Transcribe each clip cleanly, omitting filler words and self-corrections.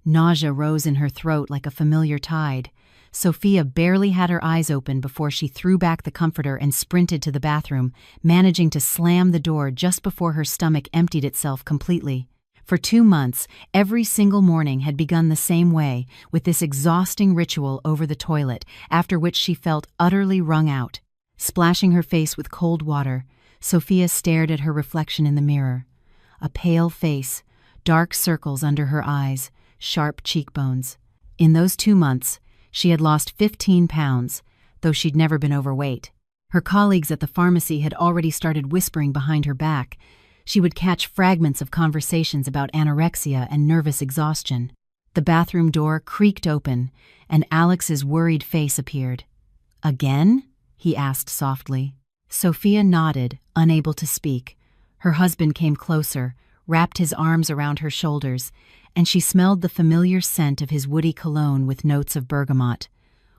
Nausea rose in her throat like a familiar tide. Sophia barely had her eyes open before she threw back the comforter and sprinted to the bathroom, managing to slam the door just before her stomach emptied itself completely. For 2 months, every single morning had begun the same way, with this exhausting ritual over the toilet, after which she felt utterly wrung out. Splashing her face with cold water, Sophia stared at her reflection in the mirror. A pale face, dark circles under her eyes, sharp cheekbones. In those 2 months, she had lost 15 pounds, though she'd never been overweight. Her colleagues at the pharmacy had already started whispering behind her back. She would catch fragments of conversations about anorexia and nervous exhaustion. The bathroom door creaked open, and Alex's worried face appeared. "Again?" he asked softly. Sophia nodded, unable to speak. Her husband came closer, wrapped his arms around her shoulders, and she smelled the familiar scent of his woody cologne with notes of bergamot.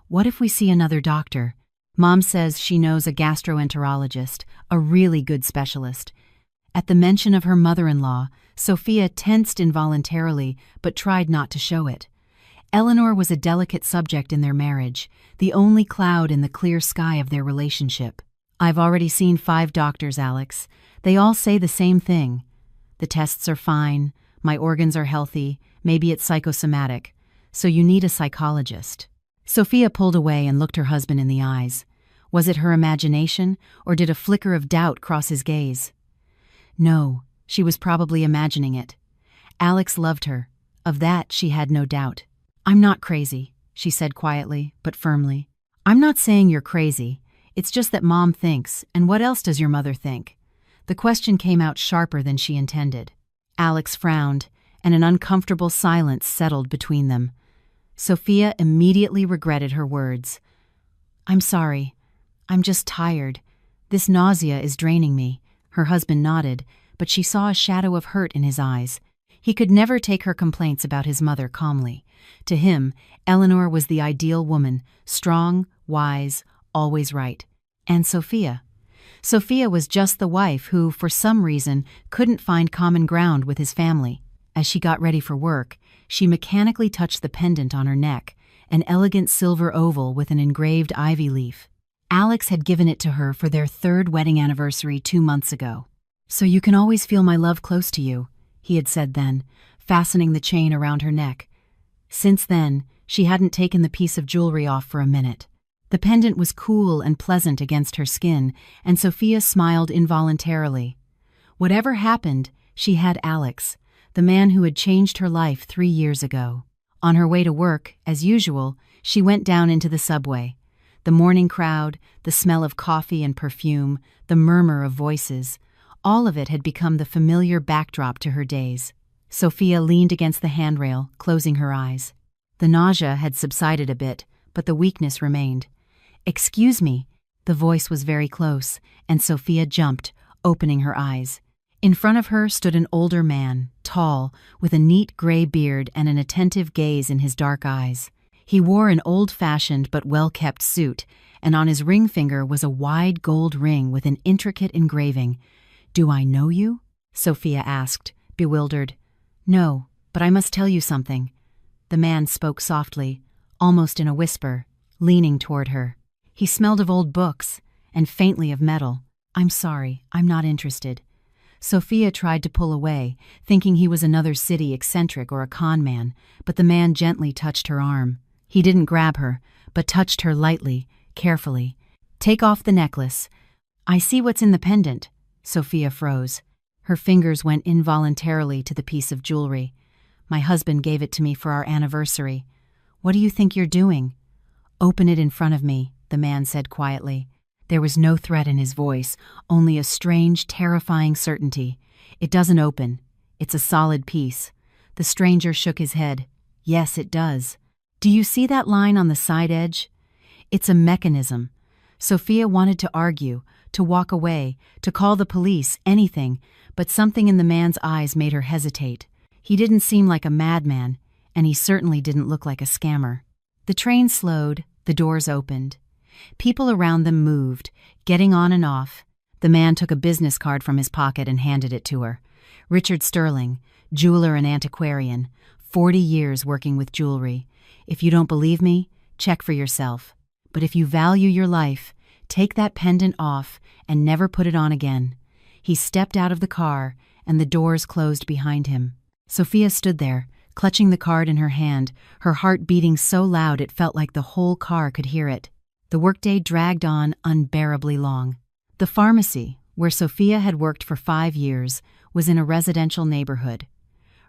"What if we see another doctor? Mom says she knows a gastroenterologist, a really good specialist." At the mention of her mother-in-law, Sophia tensed involuntarily but tried not to show it. Eleanor was a delicate subject in their marriage, the only cloud in the clear sky of their relationship. "I've already seen 5 doctors, Alex. They all say the same thing. The tests are fine, my organs are healthy, maybe it's psychosomatic, so you need a psychologist." Sophia pulled away and looked her husband in the eyes. Was it her imagination, or did a flicker of doubt cross his gaze? No, she was probably imagining it. Alex loved her. Of that she had no doubt. "I'm not crazy," she said quietly, but firmly. "I'm not saying you're crazy. It's just that Mom thinks, and what else does your mother think?" The question came out sharper than she intended. Alex frowned, and an uncomfortable silence settled between them. Sophia immediately regretted her words. "I'm sorry. I'm just tired. This nausea is draining me." Her husband nodded, but she saw a shadow of hurt in his eyes. He could never take her complaints about his mother calmly. To him, Eleanor was the ideal woman, strong, wise, always right. And Sophia? Sophia was just the wife who, for some reason, couldn't find common ground with his family. As she got ready for work, she mechanically touched the pendant on her neck, an elegant silver oval with an engraved ivy leaf. Alex had given it to her for their 3rd wedding anniversary 2 months ago. "So you can always feel my love close to you," he had said then, fastening the chain around her neck. Since then, she hadn't taken the piece of jewelry off for a minute. The pendant was cool and pleasant against her skin, and Sophia smiled involuntarily. Whatever happened, she had Alex, the man who had changed her life 3 years ago. On her way to work, as usual, she went down into the subway. The morning crowd, the smell of coffee and perfume, the murmur of voices, all of it had become the familiar backdrop to her days. Sophia leaned against the handrail, closing her eyes. The nausea had subsided a bit, but the weakness remained. "Excuse me." The voice was very close, and Sophia jumped, opening her eyes. In front of her stood an older man, tall, with a neat gray beard and an attentive gaze in his dark eyes. He wore an old-fashioned but well-kept suit, and on his ring finger was a wide gold ring with an intricate engraving. "Do I know you?" Sophia asked, bewildered. "No, but I must tell you something." The man spoke softly, almost in a whisper, leaning toward her. He smelled of old books, and faintly of metal. "I'm sorry, I'm not interested." Sophia tried to pull away, thinking he was another city eccentric or a con man, but the man gently touched her arm. He didn't grab her, but touched her lightly, carefully. "Take off the necklace." "I see what's in the pendant." Sophia froze. Her fingers went involuntarily to the piece of jewelry. "My husband gave it to me for our anniversary." "What do you think you're doing?" "Open it in front of me," the man said quietly. There was no threat in his voice, only a strange, terrifying certainty. "It doesn't open. It's a solid piece." The stranger shook his head. "Yes, it does. Do you see that line on the side edge? It's a mechanism." Sophia wanted to argue, to walk away, to call the police, anything, but something in the man's eyes made her hesitate. He didn't seem like a madman, and he certainly didn't look like a scammer. The train slowed, the doors opened. People around them moved, getting on and off. The man took a business card from his pocket and handed it to her. "Richard Sterling, jeweler and antiquarian, 40 years working with jewelry. If you don't believe me, check for yourself. But if you value your life, take that pendant off and never put it on again." He stepped out of the car, and the doors closed behind him. Sophia stood there, clutching the card in her hand, her heart beating so loud it felt like the whole car could hear it. The workday dragged on unbearably long. The pharmacy, where Sophia had worked for 5 years, was in a residential neighborhood.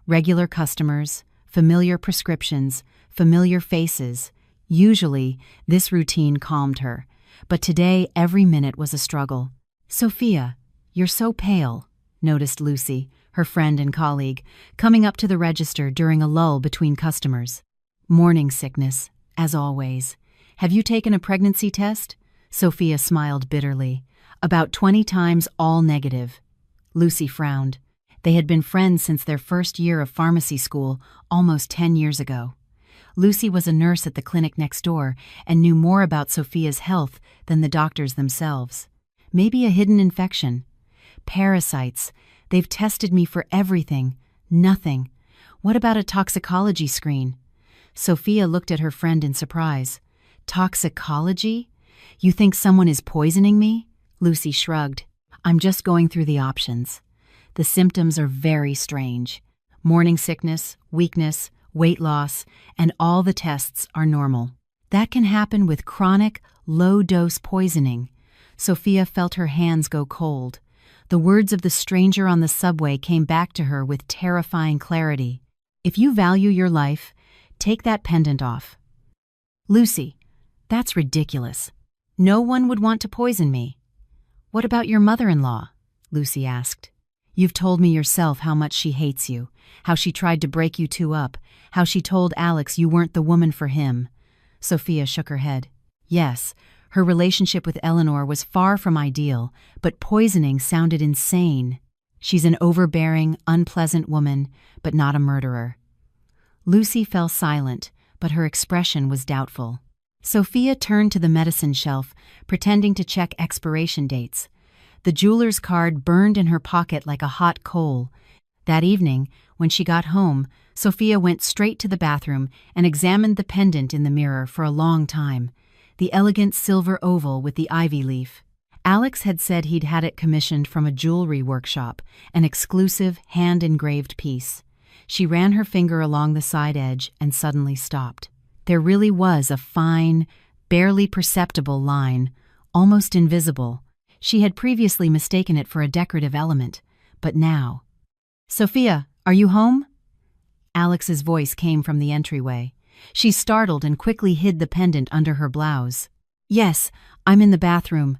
Regular customers, familiar prescriptions, familiar faces. Usually, this routine calmed her, but today every minute was a struggle. "Sophia, you're so pale," noticed Lucy, her friend and colleague, coming up to the register during a lull between customers. "Morning sickness, as always. Have you taken a pregnancy test?" Sophia smiled bitterly. "About 20 times, all negative." Lucy frowned. They had been friends since their first year of pharmacy school, almost 10 years ago. Lucy was a nurse at the clinic next door and knew more about Sophia's health than the doctors themselves. Maybe a hidden infection. "Parasites. They've tested me for everything. Nothing. What about a toxicology screen?" Sophia looked at her friend in surprise. "Toxicology? You think someone is poisoning me?" Lucy shrugged. "I'm just going through the options. The symptoms are very strange. Morning sickness, weakness, weight loss, and all the tests are normal. That can happen with chronic, low-dose poisoning." Sophia felt her hands go cold. The words of the stranger on the subway came back to her with terrifying clarity. "If you value your life, take that pendant off." "Lucy, that's ridiculous. No one would want to poison me." "What about your mother-in-law?" Lucy asked. "You've told me yourself how much she hates you, how she tried to break you two up, how she told Alex you weren't the woman for him." Sophia shook her head. Yes, her relationship with Eleanor was far from ideal, but poisoning sounded insane. She's an overbearing, unpleasant woman, but not a murderer. Lucy fell silent, but her expression was doubtful. Sophia turned to the medicine shelf, pretending to check expiration dates. The jeweler's card burned in her pocket like a hot coal. That evening, when she got home, Sophia went straight to the bathroom and examined the pendant in the mirror for a long time, the elegant silver oval with the ivy leaf. Alex had said he'd had it commissioned from a jewelry workshop, an exclusive, hand-engraved piece. She ran her finger along the side edge and suddenly stopped. There really was a fine, barely perceptible line, almost invisible. She had previously mistaken it for a decorative element, but now... "Sophia, are you home?" Alex's voice came from the entryway. She startled and quickly hid the pendant under her blouse. "Yes, I'm in the bathroom."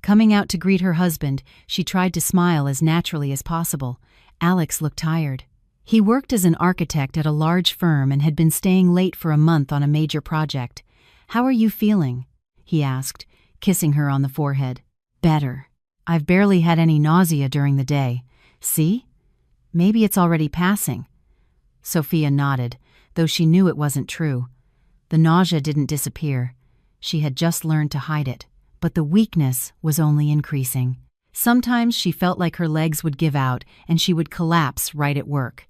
Coming out to greet her husband, she tried to smile as naturally as possible. Alex looked tired. He worked as an architect at a large firm and had been staying late for a month on a major project. "How are you feeling?" he asked, kissing her on the forehead. "Better. I've barely had any nausea during the day. See? Maybe it's already passing." Sophia nodded, though she knew it wasn't true. The nausea didn't disappear. She had just learned to hide it, but the weakness was only increasing. Sometimes she felt like her legs would give out and she would collapse right at work.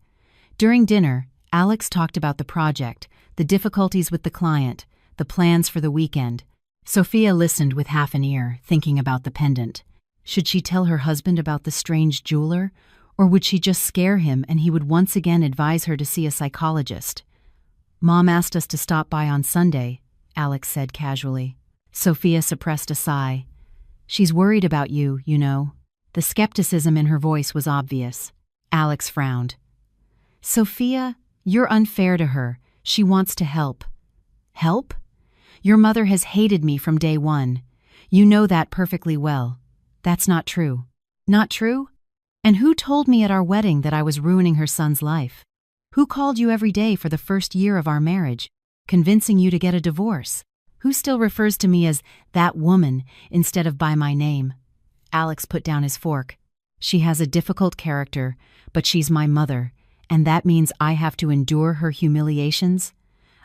During dinner, Alex talked about the project, the difficulties with the client, the plans for the weekend. Sophia listened with half an ear, thinking about the pendant. Should she tell her husband about the strange jeweler, or would she just scare him and he would once again advise her to see a psychologist? "Mom asked us to stop by on Sunday," Alex said casually. Sophia suppressed a sigh. "She's worried about you, you know." The skepticism in her voice was obvious. Alex frowned. "Sophia, you're unfair to her. She wants to help." "Help? Your mother has hated me from day one. You know that perfectly well. That's not true." "Not true? And who told me at our wedding that I was ruining her son's life? Who called you every day for the first year of our marriage, convincing you to get a divorce? Who still refers to me as that woman instead of by my name?" Alex put down his fork. "She has a difficult character, but she's my mother, and that means I have to endure her humiliations?"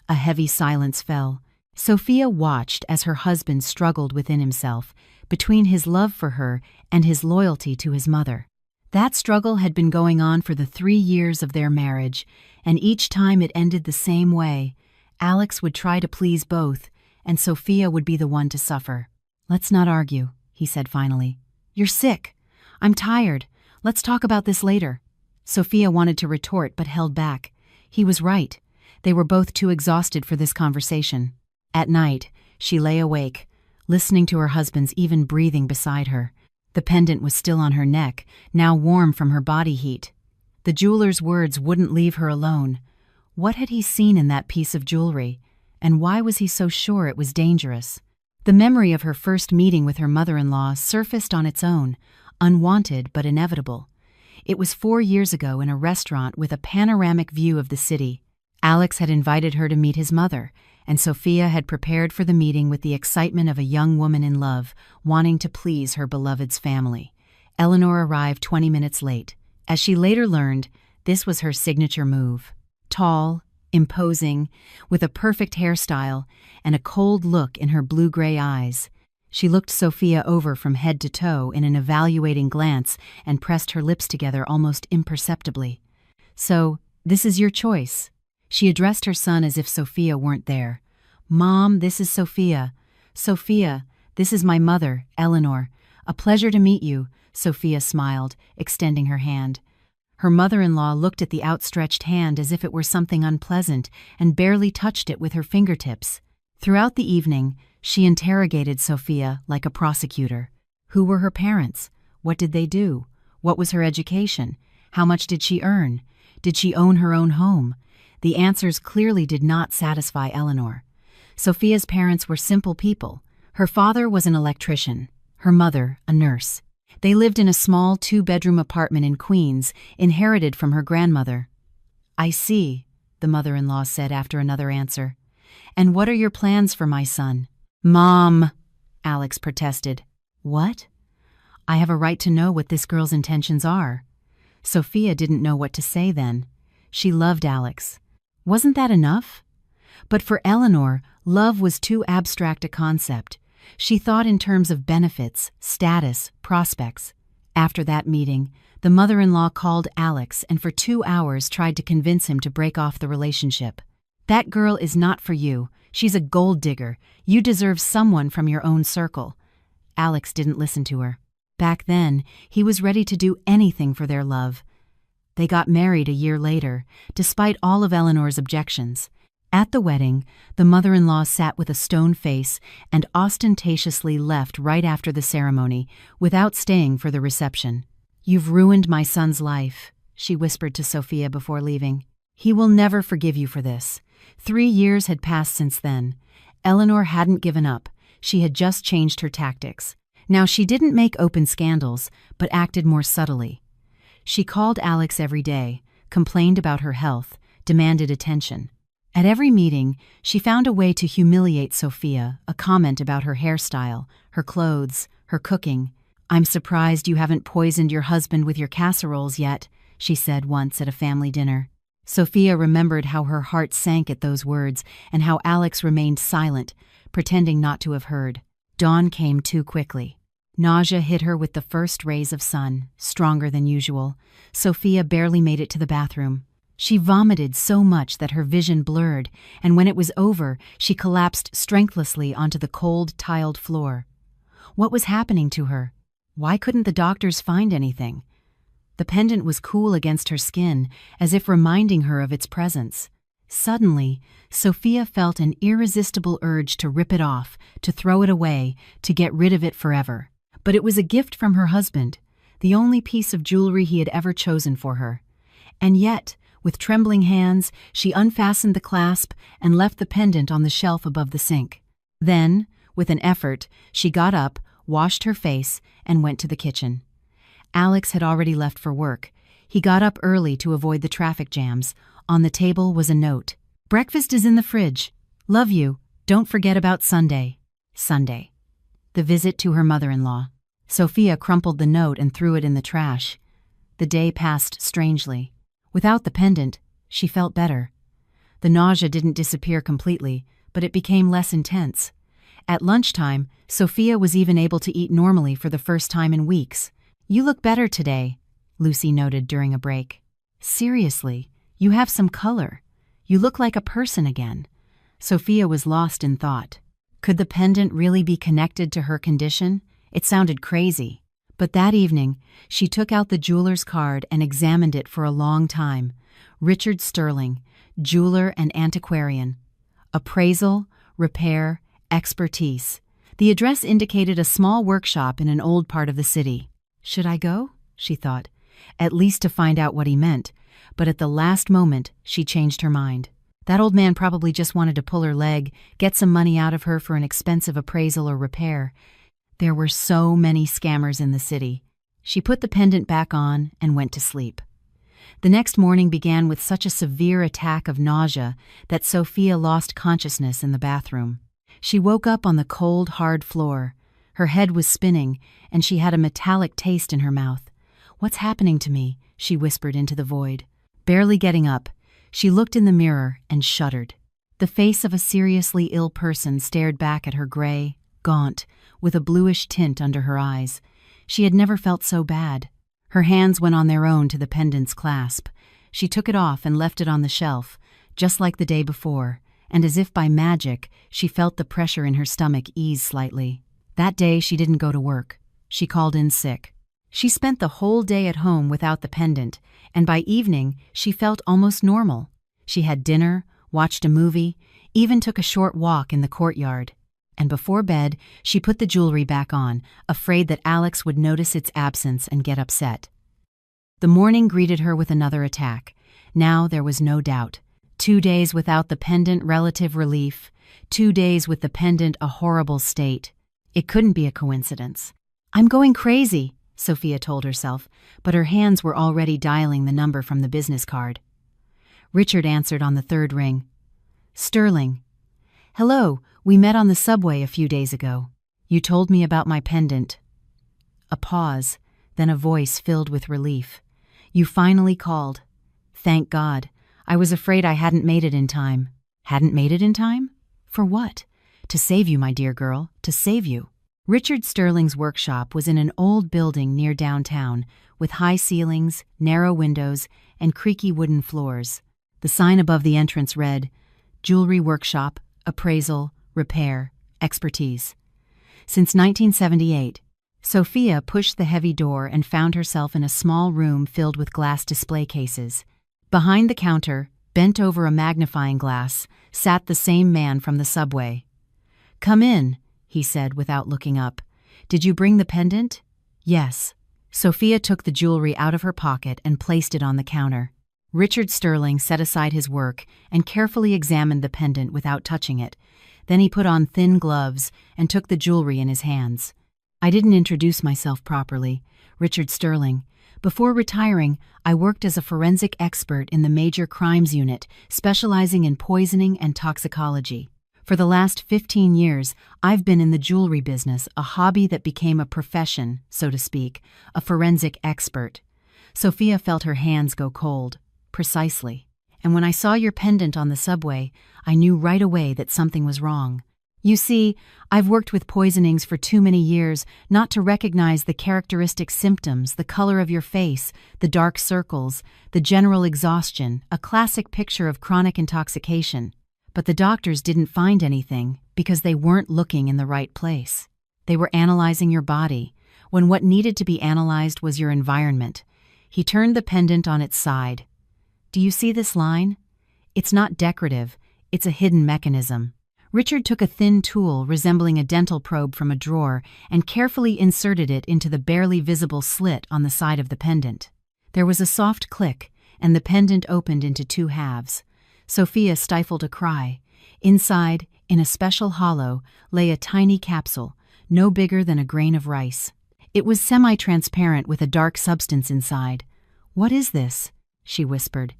A heavy silence fell. Sophia watched as her husband struggled within himself, between his love for her and his loyalty to his mother. That struggle had been going on for the 3 years of their marriage, and each time it ended the same way. Alex would try to please both, and Sophia would be the one to suffer. "Let's not argue," he said finally. "You're sick. I'm tired. Let's talk about this later." Sophia wanted to retort but held back. He was right. They were both too exhausted for this conversation. At night, she lay awake, listening to her husband's even breathing beside her. The pendant was still on her neck, now warm from her body heat. The jeweler's words wouldn't leave her alone. What had he seen in that piece of jewelry, and why was he so sure it was dangerous? The memory of her first meeting with her mother-in-law surfaced on its own, unwanted but inevitable. It was 4 years ago in a restaurant with a panoramic view of the city. Alex had invited her to meet his mother, and Sophia had prepared for the meeting with the excitement of a young woman in love, wanting to please her beloved's family. Eleanor arrived 20 minutes late. As she later learned, this was her signature move. Tall, imposing, with a perfect hairstyle and a cold look in her blue-gray eyes. She looked Sophia over from head to toe in an evaluating glance and pressed her lips together almost imperceptibly. "So, this is your choice." She addressed her son as if Sophia weren't there. "Mom, this is Sophia. Sophia, this is my mother, Eleanor. A pleasure to meet you," Sophia smiled, extending her hand. Her mother-in-law looked at the outstretched hand as if it were something unpleasant and barely touched it with her fingertips. Throughout the evening, she interrogated Sophia like a prosecutor. Who were her parents? What did they do? What was her education? How much did she earn? Did she own her own home? The answers clearly did not satisfy Eleanor. Sophia's parents were simple people. Her father was an electrician, her mother a nurse. They lived in a small 2-bedroom apartment in Queens, inherited from her grandmother. "I see," the mother-in-law said after another answer. "And what are your plans for my son?" "Mom," Alex protested. "What?" "I have a right to know what this girl's intentions are." Sophia didn't know what to say then. She loved Alex. Wasn't that enough? But for Eleanor, love was too abstract a concept. She thought in terms of benefits, status, prospects. After that meeting, the mother-in-law called Alex and for 2 hours tried to convince him to break off the relationship. "That girl is not for you. She's a gold digger. You deserve someone from your own circle." Alex didn't listen to her. Back then, he was ready to do anything for their love. They got married a year later, despite all of Eleanor's objections. At the wedding, the mother-in-law sat with a stone face and ostentatiously left right after the ceremony, without staying for the reception. "You've ruined my son's life," she whispered to Sophia before leaving. "He will never forgive you for this." 3 years had passed since then. Eleanor hadn't given up. She had just changed her tactics. Now she didn't make open scandals, but acted more subtly. She called Alex every day, complained about her health, demanded attention. At every meeting, she found a way to humiliate Sophia, a comment about her hairstyle, her clothes, her cooking. "I'm surprised you haven't poisoned your husband with your casseroles yet," she said once at a family dinner. Sophia remembered how her heart sank at those words and how Alex remained silent, pretending not to have heard. Dawn came too quickly. Nausea hit her with the first rays of sun, stronger than usual. Sophia barely made it to the bathroom. She vomited so much that her vision blurred, and when it was over, she collapsed strengthlessly onto the cold, tiled floor. What was happening to her? Why couldn't the doctors find anything? The pendant was cool against her skin, as if reminding her of its presence. Suddenly, Sophia felt an irresistible urge to rip it off, to throw it away, to get rid of it forever. But it was a gift from her husband, the only piece of jewelry he had ever chosen for her. And yet, with trembling hands, she unfastened the clasp and left the pendant on the shelf above the sink. Then, with an effort, she got up, washed her face, and went to the kitchen. Alex had already left for work. He got up early to avoid the traffic jams. On the table was a note. "Breakfast is in the fridge. Love you. Don't forget about Sunday." Sunday. The visit to her mother-in-law. Sophia crumpled the note and threw it in the trash. The day passed strangely. Without the pendant, she felt better. The nausea didn't disappear completely, but it became less intense. At lunchtime, Sophia was even able to eat normally for the first time in weeks. "You look better today." Lucy noted during a break. Seriously, you have some color. You look like a person again. Sophia was lost in thought. Could the pendant really be connected to her condition? It sounded crazy. But that evening, she took out the jeweler's card and examined it for a long time. Richard Sterling, jeweler and antiquarian. Appraisal, repair, expertise. The address indicated a small workshop in an old part of the city. Should I go? She thought. At least to find out what he meant. But at the last moment, she changed her mind. That old man probably just wanted to pull her leg, get some money out of her for an expensive appraisal or repair. There were so many scammers in the city. She put the pendant back on and went to sleep. The next morning began with such a severe attack of nausea that Sophia lost consciousness in the bathroom. She woke up on the cold, hard floor. Her head was spinning, and she had a metallic taste in her mouth. "What's happening to me?" she whispered into the void. Barely getting up, she looked in the mirror and shuddered. The face of a seriously ill person stared back at her gray, gaunt, with a bluish tint under her eyes. She had never felt so bad. Her hands went on their own to the pendant's clasp. She took it off and left it on the shelf, just like the day before, and as if by magic, she felt the pressure in her stomach ease slightly. That day she didn't go to work. She called in sick. She spent the whole day at home without the pendant, and by evening she felt almost normal. She had dinner, watched a movie, even took a short walk in the courtyard. And before bed, she put the jewelry back on, afraid that Alex would notice its absence and get upset. The morning greeted her with another attack. Now there was no doubt. 2 days without the pendant, relative relief. 2 days with the pendant, a horrible state. It couldn't be a coincidence. "I'm going crazy," Sophia told herself, but her hands were already dialing the number from the business card. Richard answered on the third ring. "Sterling. Hello, we met on the subway a few days ago. You told me about my pendant." A pause, then a voice filled with relief. "You finally called. Thank God. I was afraid I hadn't made it in time." "Hadn't made it in time? For what?" "To save you, my dear girl, to save you." Richard Sterling's workshop was in an old building near downtown, with high ceilings, narrow windows, and creaky wooden floors. The sign above the entrance read, "Jewelry Workshop, Appraisal, Repair, Expertise." Since 1978, Sophia pushed the heavy door and found herself in a small room filled with glass display cases. Behind the counter, bent over a magnifying glass, sat the same man from the subway. "Come in," he said without looking up. "Did you bring the pendant?" "Yes." Sophia took the jewelry out of her pocket and placed it on the counter. Richard Sterling set aside his work and carefully examined the pendant without touching it. Then he put on thin gloves and took the jewelry in his hands. "I didn't introduce myself properly. Richard Sterling. Before retiring, I worked as a forensic expert in the Major Crimes Unit, specializing in poisoning and toxicology. For the last 15 years, I've been in the jewelry business, a hobby that became a profession, so to speak, a forensic expert." Sophia felt her hands go cold. "Precisely. And when I saw your pendant on the subway, I knew right away that something was wrong. You see, I've worked with poisonings for too many years not to recognize the characteristic symptoms, the color of your face, the dark circles, the general exhaustion, a classic picture of chronic intoxication. But the doctors didn't find anything because they weren't looking in the right place. They were analyzing your body, when what needed to be analyzed was your environment." He turned the pendant on its side. "Do you see this line? It's not decorative, it's a hidden mechanism." Richard took a thin tool resembling a dental probe from a drawer and carefully inserted it into the barely visible slit on the side of the pendant. There was a soft click, and the pendant opened into 2 halves. Sophia stifled a cry. Inside, in a special hollow, lay a tiny capsule, no bigger than a grain of rice. It was semi-transparent with a dark substance inside. "What is this?" she whispered.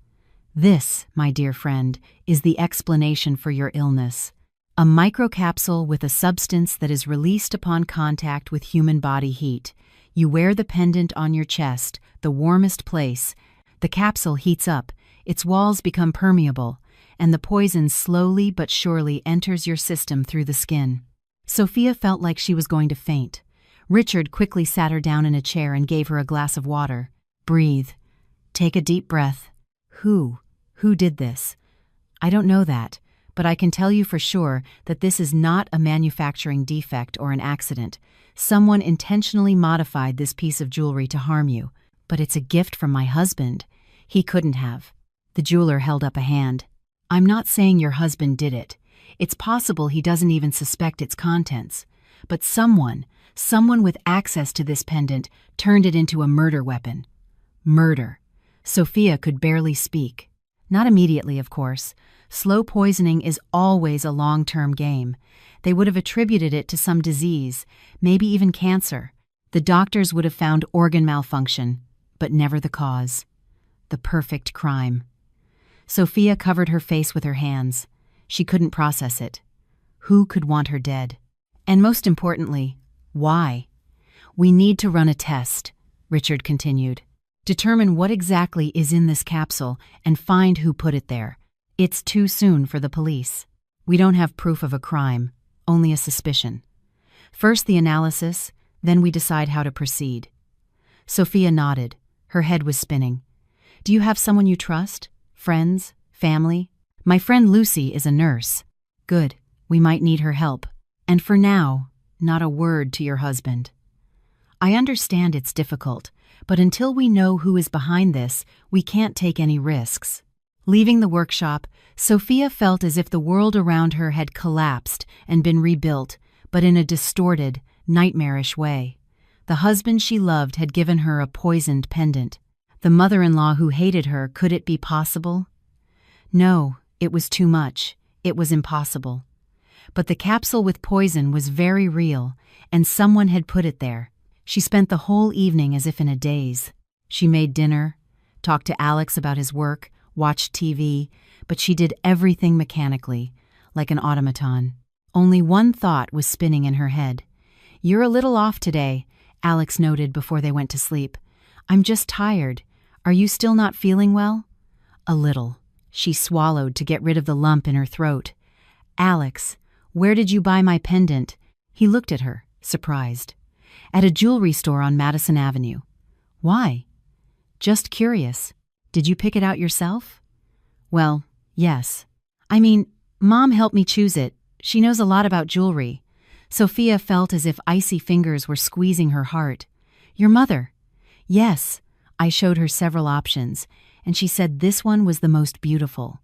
"This, my dear friend, is the explanation for your illness. A microcapsule with a substance that is released upon contact with human body heat. You wear the pendant on your chest, the warmest place. The capsule heats up, its walls become permeable, and the poison slowly but surely enters your system through the skin." Sophia felt like she was going to faint. Richard quickly sat her down in a chair and gave her a glass of water. Breathe. Take a deep breath. Who? Who did this? I don't know that, but I can tell you for sure that this is not a manufacturing defect or an accident. Someone intentionally modified this piece of jewelry to harm you. But it's a gift from my husband. He couldn't have. The jeweler held up a hand. I'm not saying your husband did it. It's possible he doesn't even suspect its contents. But someone with access to this pendant turned it into a murder weapon. Murder. Sophia could barely speak. Not immediately, of course. Slow poisoning is always a long-term game. They would have attributed it to some disease, maybe even cancer. The doctors would have found organ malfunction, but never the cause. The perfect crime. Sophia covered her face with her hands. She couldn't process it. Who could want her dead? And most importantly, why? We need to run a test, Richard continued. Determine what exactly is in this capsule and find who put it there. It's too soon for the police. We don't have proof of a crime, only a suspicion. First the analysis, then we decide how to proceed. Sophia nodded. Her head was spinning. Do you have someone you trust? Friends? Family? My friend Lucy is a nurse. Good. We might need her help. And for now, not a word to your husband. I understand it's difficult, but until we know who is behind this, we can't take any risks. Leaving the workshop, Sophia felt as if the world around her had collapsed and been rebuilt, but in a distorted, nightmarish way. The husband she loved had given her a poisoned pendant. The mother-in-law who hated her, could it be possible? No, it was too much. It was impossible. But the capsule with poison was very real, and someone had put it there. She spent the whole evening as if in a daze. She made dinner, talked to Alex about his work, watched TV, but she did everything mechanically, like an automaton. Only one thought was spinning in her head. You're a little off today, Alex noted before they went to sleep. I'm just tired. Are you still not feeling well? A little. She swallowed to get rid of the lump in her throat. Alex, where did you buy my pendant? He looked at her, surprised. At a jewelry store on Madison Avenue. Why? Just curious. Did you pick it out yourself? Well, yes. I mean, Mom helped me choose it. She knows a lot about jewelry. Sophia felt as if icy fingers were squeezing her heart. Your mother? Yes. I showed her several options, and she said this one was the most beautiful.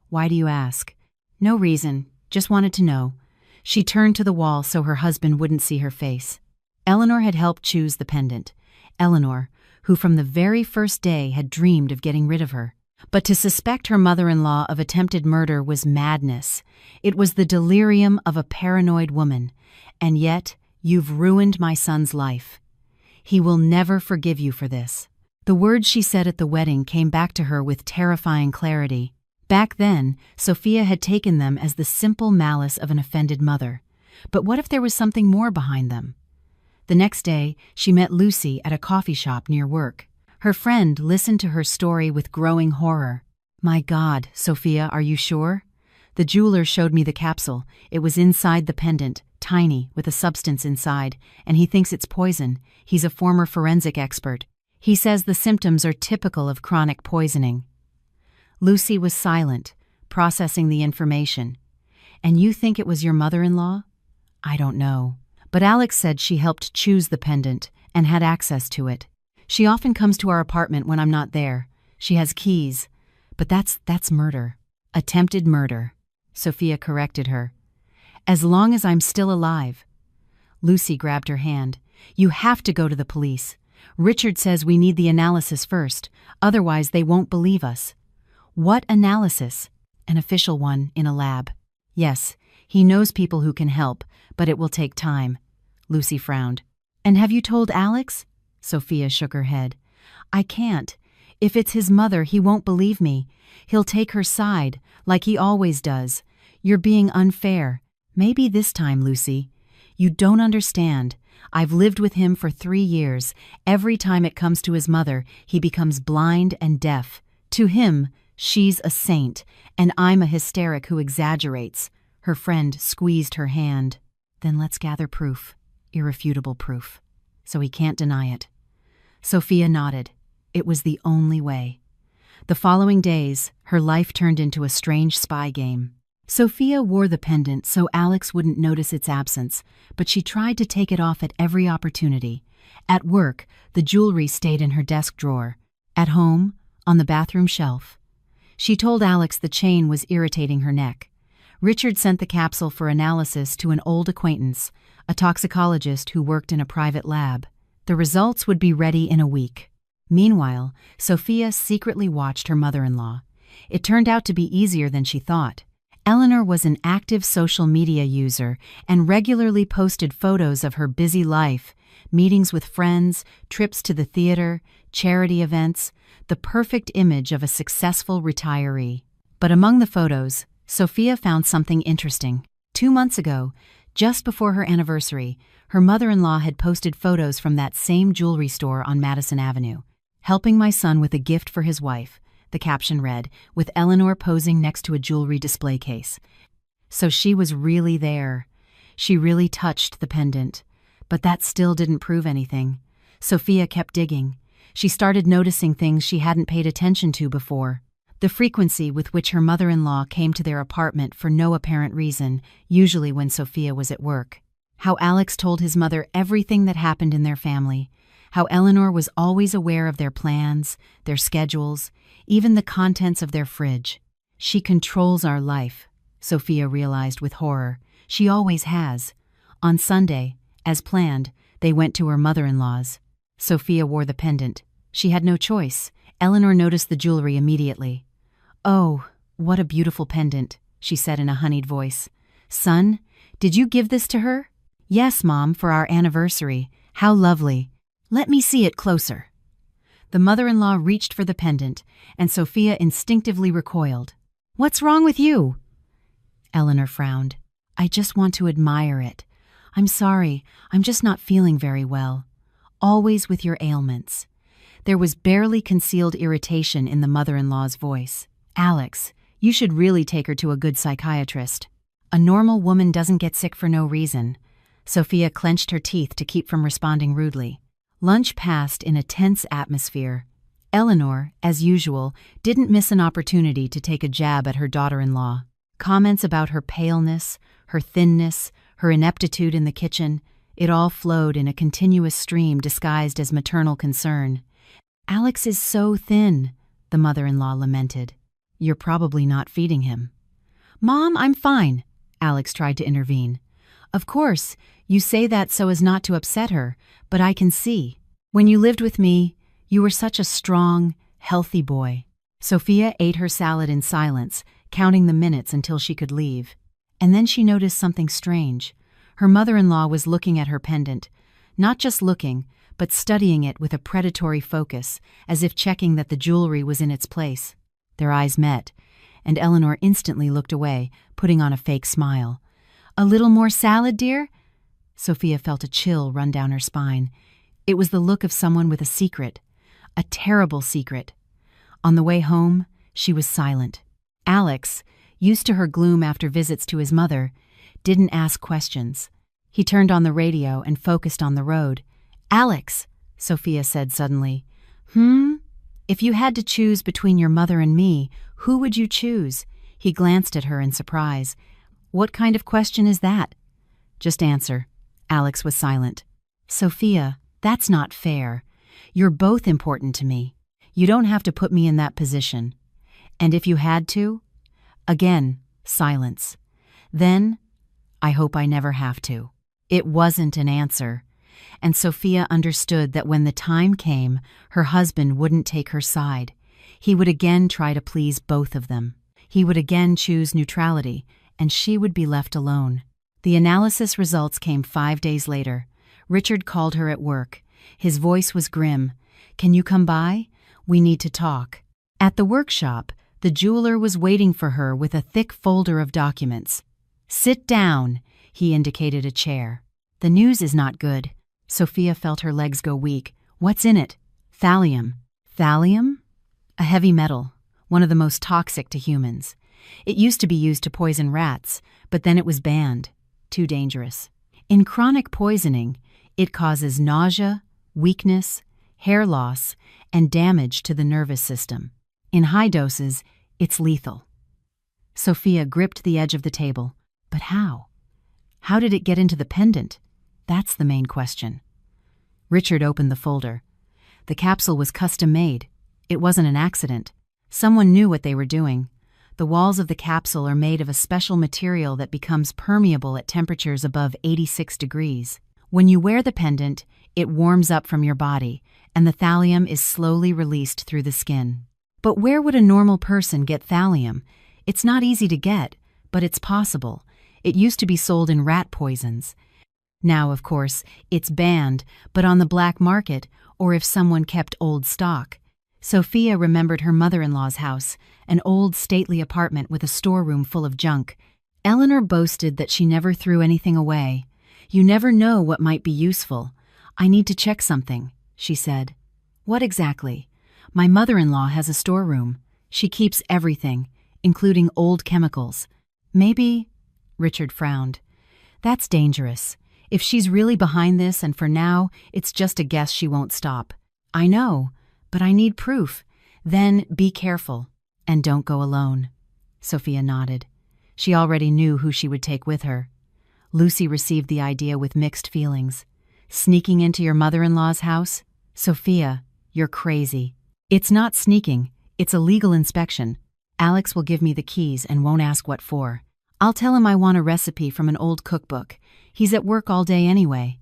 Why do you ask? No reason, just wanted to know. She turned to the wall so her husband wouldn't see her face. Eleanor had helped choose the pendant. Eleanor, who from the very first day had dreamed of getting rid of her. But to suspect her mother-in-law of attempted murder was madness. It was the delirium of a paranoid woman. And yet, you've ruined my son's life. He will never forgive you for this. The words she said at the wedding came back to her with terrifying clarity. Back then, Sophia had taken them as the simple malice of an offended mother. But what if there was something more behind them? The next day, she met Lucy at a coffee shop near work. Her friend listened to her story with growing horror. My God, Sophia, are you sure? The jeweler showed me the capsule. It was inside the pendant, tiny, with a substance inside, and he thinks it's poison. He's a former forensic expert. He says the symptoms are typical of chronic poisoning. Lucy was silent, processing the information. And you think it was your mother-in-law? I don't know. But Alex said she helped choose the pendant and had access to it. She often comes to our apartment when I'm not there. She has keys. But that's murder. Attempted murder. Sophia corrected her. As long as I'm still alive. Lucy grabbed her hand. You have to go to the police. Richard says we need the analysis first, otherwise they won't believe us. What analysis? An official one in a lab. Yes, he knows people who can help, but it will take time. Lucy frowned. And have you told Alex? Sophia shook her head. I can't. If it's his mother, he won't believe me. He'll take her side, like he always does. You're being unfair. Maybe this time, Lucy. You don't understand. I've lived with him for 3 years. Every time it comes to his mother, he becomes blind and deaf. To him, she's a saint, and I'm a hysteric who exaggerates. Her friend squeezed her hand. Then let's gather proof. Irrefutable proof. So he can't deny it. Sophia nodded. It was the only way. The following days, her life turned into a strange spy game. Sophia wore the pendant so Alex wouldn't notice its absence, but she tried to take it off at every opportunity. At work, the jewelry stayed in her desk drawer. At home, on the bathroom shelf. She told Alex the chain was irritating her neck. Richard sent the capsule for analysis to an old acquaintance, a toxicologist who worked in a private lab. The results would be ready in a week. Meanwhile, Sophia secretly watched her mother-in-law. It turned out to be easier than she thought. Eleanor was an active social media user and regularly posted photos of her busy life, meetings with friends, trips to the theater, charity events, the perfect image of a successful retiree. But among the photos, Sophia found something interesting. 2 months ago, just before her anniversary, her mother-in-law had posted photos from that same jewelry store on Madison Avenue. "Helping my son with a gift for his wife," the caption read, with Eleanor posing next to a jewelry display case. So she was really there. She really touched the pendant. But that still didn't prove anything. Sophia kept digging. She started noticing things she hadn't paid attention to before. The frequency with which her mother-in-law came to their apartment for no apparent reason, usually when Sophia was at work. How Alex told his mother everything that happened in their family. How Eleanor was always aware of their plans, their schedules, even the contents of their fridge. She controls our life, Sophia realized with horror. She always has. On Sunday, as planned, they went to her mother-in-law's. Sophia wore the pendant. She had no choice. Eleanor noticed the jewelry immediately. "Oh, what a beautiful pendant," she said in a honeyed voice. "Son, did you give this to her?" "Yes, Mom, for our anniversary. How lovely. Let me see it closer." The mother-in-law reached for the pendant, and Sophia instinctively recoiled. "What's wrong with you?" Eleanor frowned. "I just want to admire it. I'm sorry, I'm just not feeling very well. Always with your ailments." There was barely concealed irritation in the mother-in-law's voice. "Alex, you should really take her to a good psychiatrist. A normal woman doesn't get sick for no reason." Sophia clenched her teeth to keep from responding rudely. Lunch passed in a tense atmosphere. Eleanor, as usual, didn't miss an opportunity to take a jab at her daughter-in-law. Comments about her paleness, her thinness, her ineptitude in the kitchen, it all flowed in a continuous stream disguised as maternal concern. "Alex is so thin," the mother-in-law lamented. "You're probably not feeding him." "Mom, I'm fine," Alex tried to intervene. "Of course, you say that so as not to upset her, but I can see. When you lived with me, you were such a strong, healthy boy." Sophia ate her salad in silence, counting the minutes until she could leave. And then she noticed something strange. Her mother-in-law was looking at her pendant. Not just looking, but studying it with a predatory focus, as if checking that the jewelry was in its place. Their eyes met, and Eleanor instantly looked away, putting on a fake smile. "A little more salad, dear?" Sophia felt a chill run down her spine. It was the look of someone with a secret, a terrible secret. On the way home, she was silent. Alex, used to her gloom after visits to his mother, didn't ask questions. He turned on the radio and focused on the road. "Alex," Sophia said suddenly. If you had to choose between your mother and me, who would you choose?" He glanced at her in surprise. "What kind of question is that?" "Just answer." Alex was silent. "Sophia, that's not fair. You're both important to me. You don't have to put me in that position. And if you had to?" Again, silence. Then, "I hope I never have to." It wasn't an answer. And Sophia understood that when the time came, her husband wouldn't take her side. He would again try to please both of them. He would again choose neutrality, and she would be left alone. The analysis results came 5 days later. Richard called her at work. His voice was grim. "Can you come by? We need to talk." At the workshop, the jeweler was waiting for her with a thick folder of documents. "Sit down," he indicated a chair. "The news is not good." Sophia felt her legs go weak. "What's in it?" "Thallium." "Thallium?" "A heavy metal, one of the most toxic to humans. It used to be used to poison rats, but then it was banned. Too dangerous. In chronic poisoning, it causes nausea, weakness, hair loss, and damage to the nervous system. In high doses, it's lethal. Sophia gripped the edge of the table. But how? How did it get into the pendant? That's the main question. Richard opened the folder. The capsule was custom-made. It wasn't an accident. Someone knew what they were doing. The walls of the capsule are made of a special material that becomes permeable at temperatures above 86 degrees. When you wear the pendant, it warms up from your body, and the thallium is slowly released through the skin. But where would a normal person get thallium? It's not easy to get, but it's possible. It used to be sold in rat poisons. Now, of course, it's banned, but on the black market, or if someone kept old stock. Sophia remembered her mother-in-law's house, an old stately apartment with a storeroom full of junk. Eleanor boasted that she never threw anything away. "You never know what might be useful. I need to check something," she said. "What exactly?" "My mother-in-law has a storeroom. She keeps everything, including old chemicals. Maybe—" Richard frowned. "That's dangerous. If she's really behind this and for now, it's just a guess she won't stop." "I know, but I need proof." "Then be careful, and don't go alone." Sophia nodded. She already knew who she would take with her. Lucy received the idea with mixed feelings. "Sneaking into your mother-in-law's house? Sophia, you're crazy." "It's not sneaking, it's a legal inspection. Alex will give me the keys and won't ask what for. I'll tell him I want a recipe from an old cookbook. He's at work all day anyway."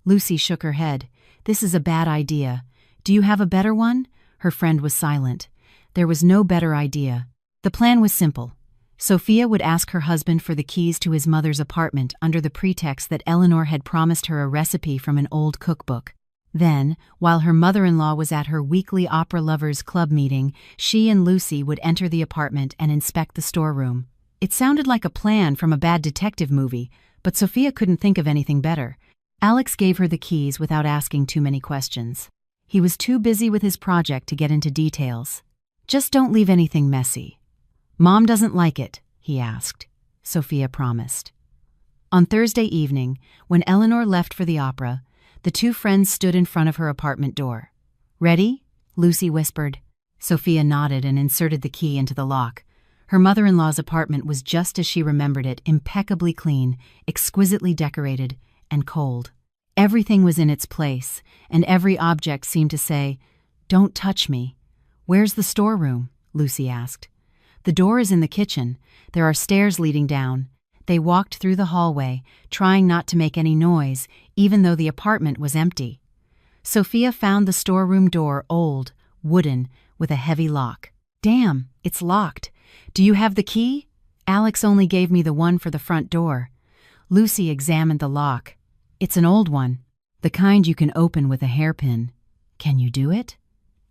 Lucy shook her head. "This is a bad idea. Do you have a better one?" Her friend was silent. There was no better idea. The plan was simple. Sophia would ask her husband for the keys to his mother's apartment under the pretext that Eleanor had promised her a recipe from an old cookbook. Then, while her mother-in-law was at her weekly Opera Lovers Club meeting, she and Lucy would enter the apartment and inspect the storeroom. It sounded like a plan from a bad detective movie, but Sophia couldn't think of anything better. Alex gave her the keys without asking too many questions. He was too busy with his project to get into details. "Just don't leave anything messy." "Mom doesn't like it," he asked. Sophia promised. On Thursday evening, when Eleanor left for the opera, the two friends stood in front of her apartment door. "Ready?" Lucy whispered. Sophia nodded and inserted the key into the lock. Her mother-in-law's apartment was just as she remembered it, impeccably clean, exquisitely decorated, and cold. Everything was in its place, and every object seemed to say, "Don't touch me." "Where's the storeroom?" Lucy asked. "The door is in the kitchen. There are stairs leading down." They walked through the hallway, trying not to make any noise, even though the apartment was empty. Sophia found the storeroom door old, wooden, with a heavy lock. "Damn, it's locked. Do you have the key?" "Alex only gave me the one for the front door." Lucy examined the lock. "It's an old one, the kind you can open with a hairpin. Can you do it?"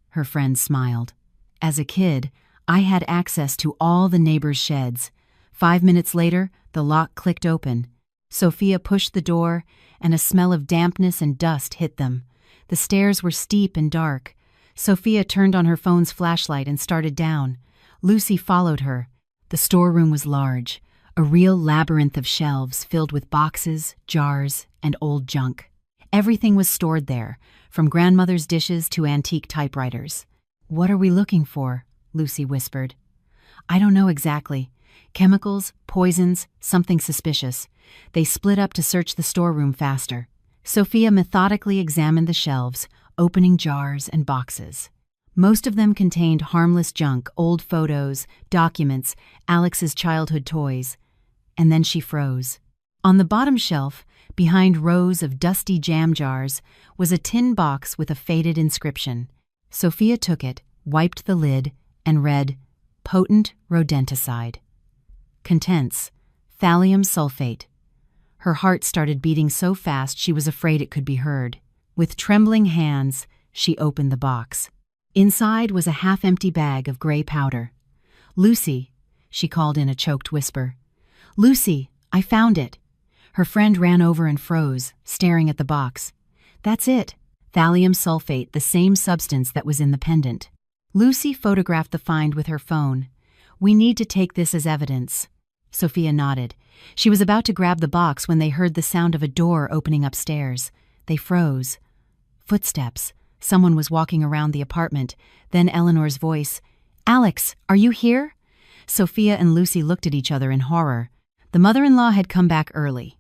Her friend smiled. "As a kid, I had access to all the neighbors' sheds. 5 minutes later, the lock clicked open. Sophia pushed the door, and a smell of dampness and dust hit them. The stairs were steep and dark. Sophia turned on her phone's flashlight and started down. Lucy followed her. The storeroom was large, a real labyrinth of shelves filled with boxes, jars, and old junk. Everything was stored there, from grandmother's dishes to antique typewriters. "What are we looking for?" Lucy whispered. "I don't know exactly. Chemicals, poisons, something suspicious." They split up to search the storeroom faster. Sophia methodically examined the shelves, opening jars and boxes. Most of them contained harmless junk, old photos, documents, Alex's childhood toys. And then she froze. On the bottom shelf, behind rows of dusty jam jars, was a tin box with a faded inscription. Sophia took it, wiped the lid, and read, "Potent rodenticide. Contents, thallium sulfate." Her heart started beating so fast she was afraid it could be heard. With trembling hands, she opened the box. Inside was a half-empty bag of gray powder. "Lucy," she called in a choked whisper. "Lucy, I found it." Her friend ran over and froze, staring at the box. "That's it. Thallium sulfate, the same substance that was in the pendant." Lucy photographed the find with her phone. "We need to take this as evidence." Sophia nodded. She was about to grab the box when they heard the sound of a door opening upstairs. They froze. Footsteps, Someone was walking around the apartment, then Eleanor's voice, "Alex, are you here?" Sophia and Lucy looked at each other in horror. The mother-in-law had come back early.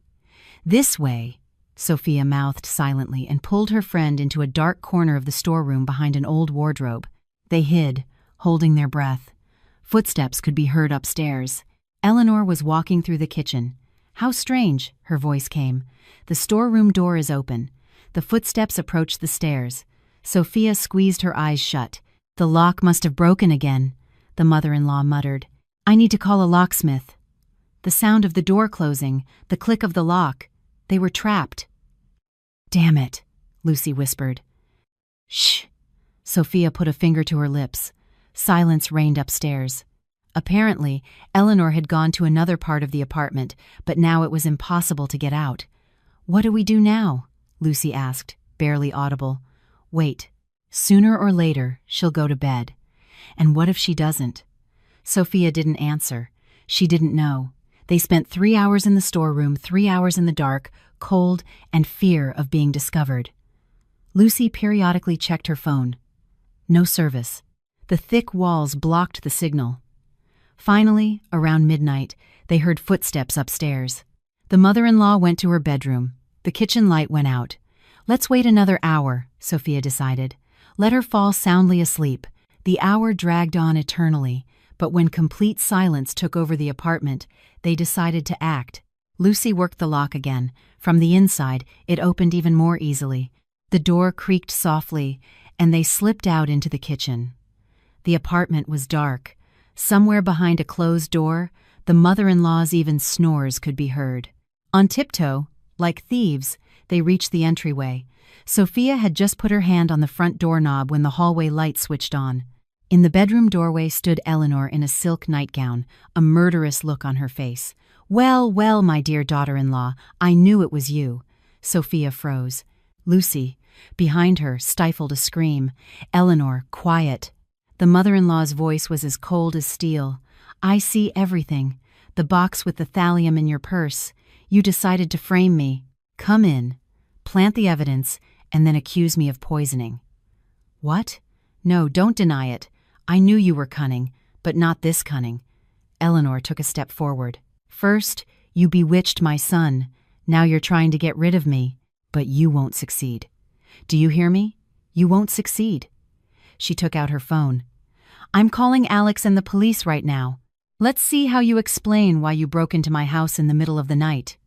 "This way," Sophia mouthed silently and pulled her friend into a dark corner of the storeroom behind an old wardrobe. They hid, holding their breath. Footsteps could be heard upstairs. Eleanor was walking through the kitchen. "How strange," her voice came. "The storeroom door is open." The footsteps approached the stairs. Sophia squeezed her eyes shut. "The lock must have broken again," the mother-in-law muttered. "I need to call a locksmith." The sound of the door closing, the click of the lock. They were trapped. "Damn it," Lucy whispered. "Shh." Sophia put a finger to her lips. Silence reigned upstairs. Apparently, Eleanor had gone to another part of the apartment, but now it was impossible to get out. "What do we do now?" Lucy asked, barely audible. "Wait. Sooner or later, she'll go to bed. And what if she doesn't?" Sophia didn't answer. She didn't know. They spent 3 hours in the storeroom, 3 hours in the dark, cold, and fear of being discovered. Lucy periodically checked her phone. No service. The thick walls blocked the signal. Finally, around midnight, they heard footsteps upstairs. The mother-in-law went to her bedroom. The kitchen light went out. "Let's wait another hour," Sophia decided. Let her fall soundly asleep. The hour dragged on eternally, but when complete silence took over the apartment, they decided to act. Lucy worked the lock again. From the inside, it opened even more easily. The door creaked softly, and they slipped out into the kitchen. The apartment was dark. Somewhere behind a closed door, the mother-in-law's even snores could be heard. On tiptoe, like thieves, they reached the entryway. Sophia had just put her hand on the front doorknob when the hallway light switched on. In the bedroom doorway stood Eleanor in a silk nightgown, a murderous look on her face. "Well, well, my dear daughter-in-law, I knew it was you." Sophia froze. Lucy, behind her, stifled a scream. "Eleanor, quiet." The mother-in-law's voice was as cold as steel. "I see everything. The box with the thallium in your purse. You decided to frame me. Come in. Plant the evidence, and then accuse me of poisoning." "What? No, don't deny it. I knew you were cunning, but not this cunning." Eleanor took a step forward. "First, you bewitched my son. Now you're trying to get rid of me, but you won't succeed. Do you hear me? You won't succeed." She took out her phone. "I'm calling Alex and the police right now. Let's see how you explain why you broke into my house in the middle of the night."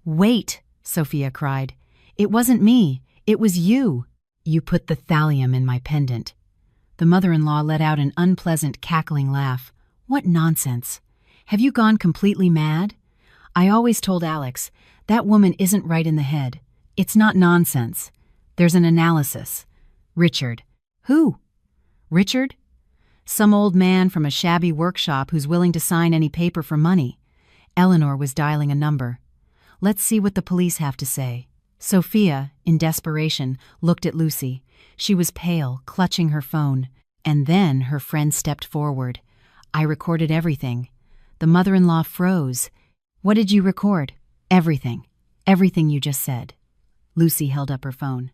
"Wait," Sophia cried. "It wasn't me. It was you. You put the thallium in my pendant." The mother-in-law let out an unpleasant, cackling laugh. "What nonsense. Have you gone completely mad? I always told Alex, that woman isn't right in the head. It's not nonsense. There's an analysis. Richard." "Who?" "Richard? Some old man from a shabby workshop who's willing to sign any paper for money." Eleanor was dialing a number. "Let's see what the police have to say." Sophia, in desperation, looked at Lucy. She was pale, clutching her phone. And then her friend stepped forward. "I recorded everything." The mother-in-law froze. "What did you record?" "Everything. Everything you just said." Lucy held up her phone.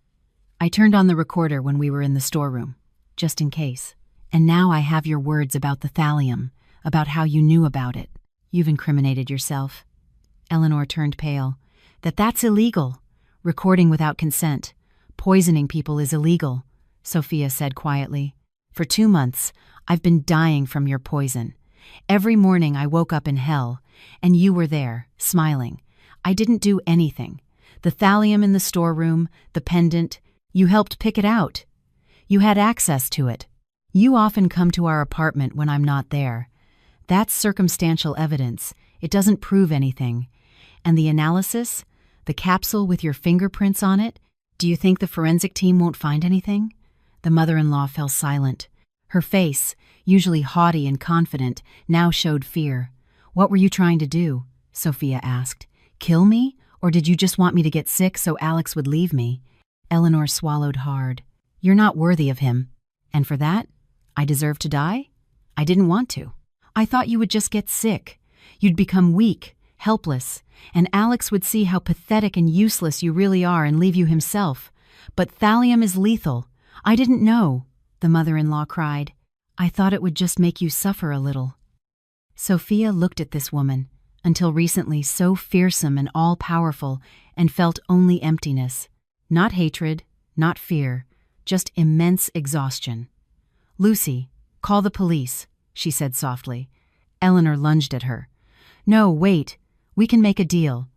"I turned on the recorder when we were in the storeroom, just in case. And now I have your words about the thallium, about how you knew about it. You've incriminated yourself." Eleanor turned pale. That's illegal. Recording without consent. Poisoning people is illegal," Sophia said quietly. "For 2 months, I've been dying from your poison. Every morning I woke up in hell, and you were there, smiling. I didn't do anything. The thallium in the storeroom, the pendant, you helped pick it out. You had access to it. You often come to our apartment when I'm not there. That's circumstantial evidence. It doesn't prove anything. And the analysis? The capsule with your fingerprints on it? Do you think the forensic team won't find anything?" The mother-in-law fell silent. Her face, usually haughty and confident, now showed fear. "What were you trying to do?" Sophia asked. "Kill me? Or did you just want me to get sick so Alex would leave me?" Eleanor swallowed hard. "You're not worthy of him. And for that, I deserve to die? I didn't want to. I thought you would just get sick. You'd become weak, helpless, and Alex would see how pathetic and useless you really are and leave you himself. But thallium is lethal. "I didn't know," the mother-in-law cried. "I thought it would just make you suffer a little." Sophia looked at this woman, until recently so fearsome and all-powerful, and felt only emptiness. Not hatred, not fear, just immense exhaustion. "Lucy, call the police," she said softly. Eleanor lunged at her. "No, wait. We can make a deal.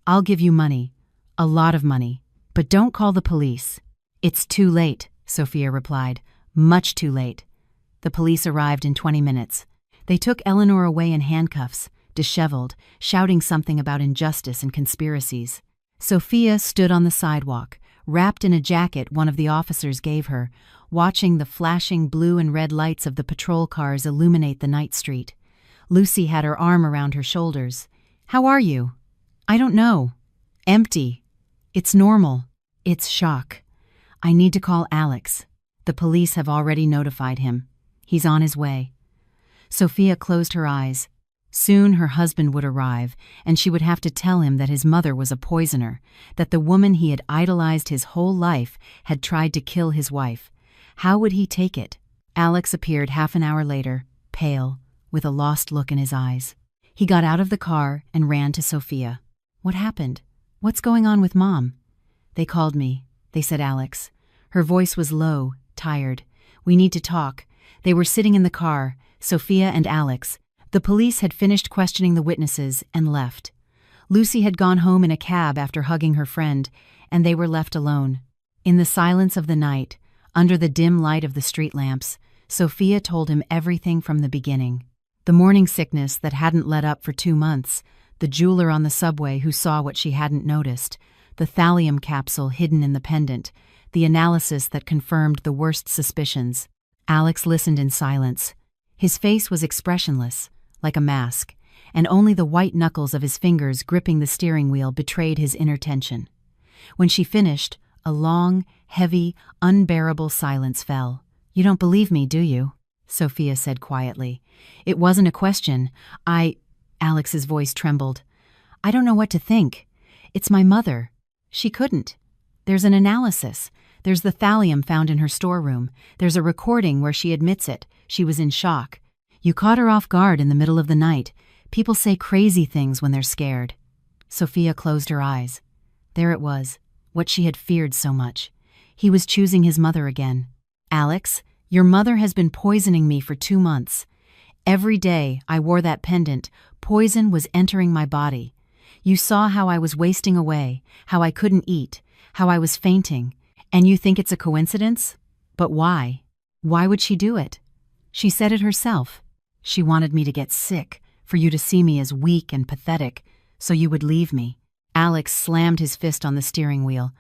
I'll give you money. A lot of money. But don't call the police." "It's too late," Sophia replied. "Much too late." The police arrived in 20 minutes. They took Eleanor away in handcuffs, disheveled, shouting something about injustice and conspiracies. Sophia stood on the sidewalk, wrapped in a jacket one of the officers gave her, watching the flashing blue and red lights of the patrol cars illuminate the night street. Lucy had her arm around her shoulders. "How are you?" "I don't know. Empty. It's normal. It's shock. I need to call Alex. The police have already notified him. He's on his way." Sophia closed her eyes. Soon her husband would arrive, and she would have to tell him that his mother was a poisoner, that the woman he had idolized his whole life had tried to kill his wife. How would he take it? Alex appeared half an hour later, pale, with a lost look in his eyes. He got out of the car and ran to Sophia. "What happened? What's going on with Mom?" "They called me," they said Alex. Her voice was low, tired. "We need to talk." They were sitting in the car, Sophia and Alex. The police had finished questioning the witnesses and left. Lucy had gone home in a cab after hugging her friend, and they were left alone. In the silence of the night, under the dim light of the street lamps, Sophia told him everything from the beginning. The morning sickness that hadn't let up for 2 months, the jeweler on the subway who saw what she hadn't noticed, the thallium capsule hidden in the pendant, the analysis that confirmed the worst suspicions. Alex listened in silence. His face was expressionless, like a mask, and only the white knuckles of his fingers gripping the steering wheel betrayed his inner tension. When she finished, a long, heavy, unbearable silence fell. "You don't believe me, do you?" Sophia said quietly. "It wasn't a question. Alex's voice trembled. "I don't know what to think. It's my mother. She couldn't. There's an analysis. There's the thallium found in her storeroom. There's a recording where she admits it. She was in shock. You caught her off guard in the middle of the night. People say crazy things when they're scared." Sophia closed her eyes. There it was, what she had feared so much. He was choosing his mother again. "Alex, your mother has been poisoning me for 2 months. Every day I wore that pendant, poison was entering my body. You saw how I was wasting away, how I couldn't eat, how I was fainting, and you think it's a coincidence? But why? Why would she do it? She said it herself. She wanted me to get sick, for you to see me as weak and pathetic, so you would leave me." Alex slammed his fist on the steering wheel.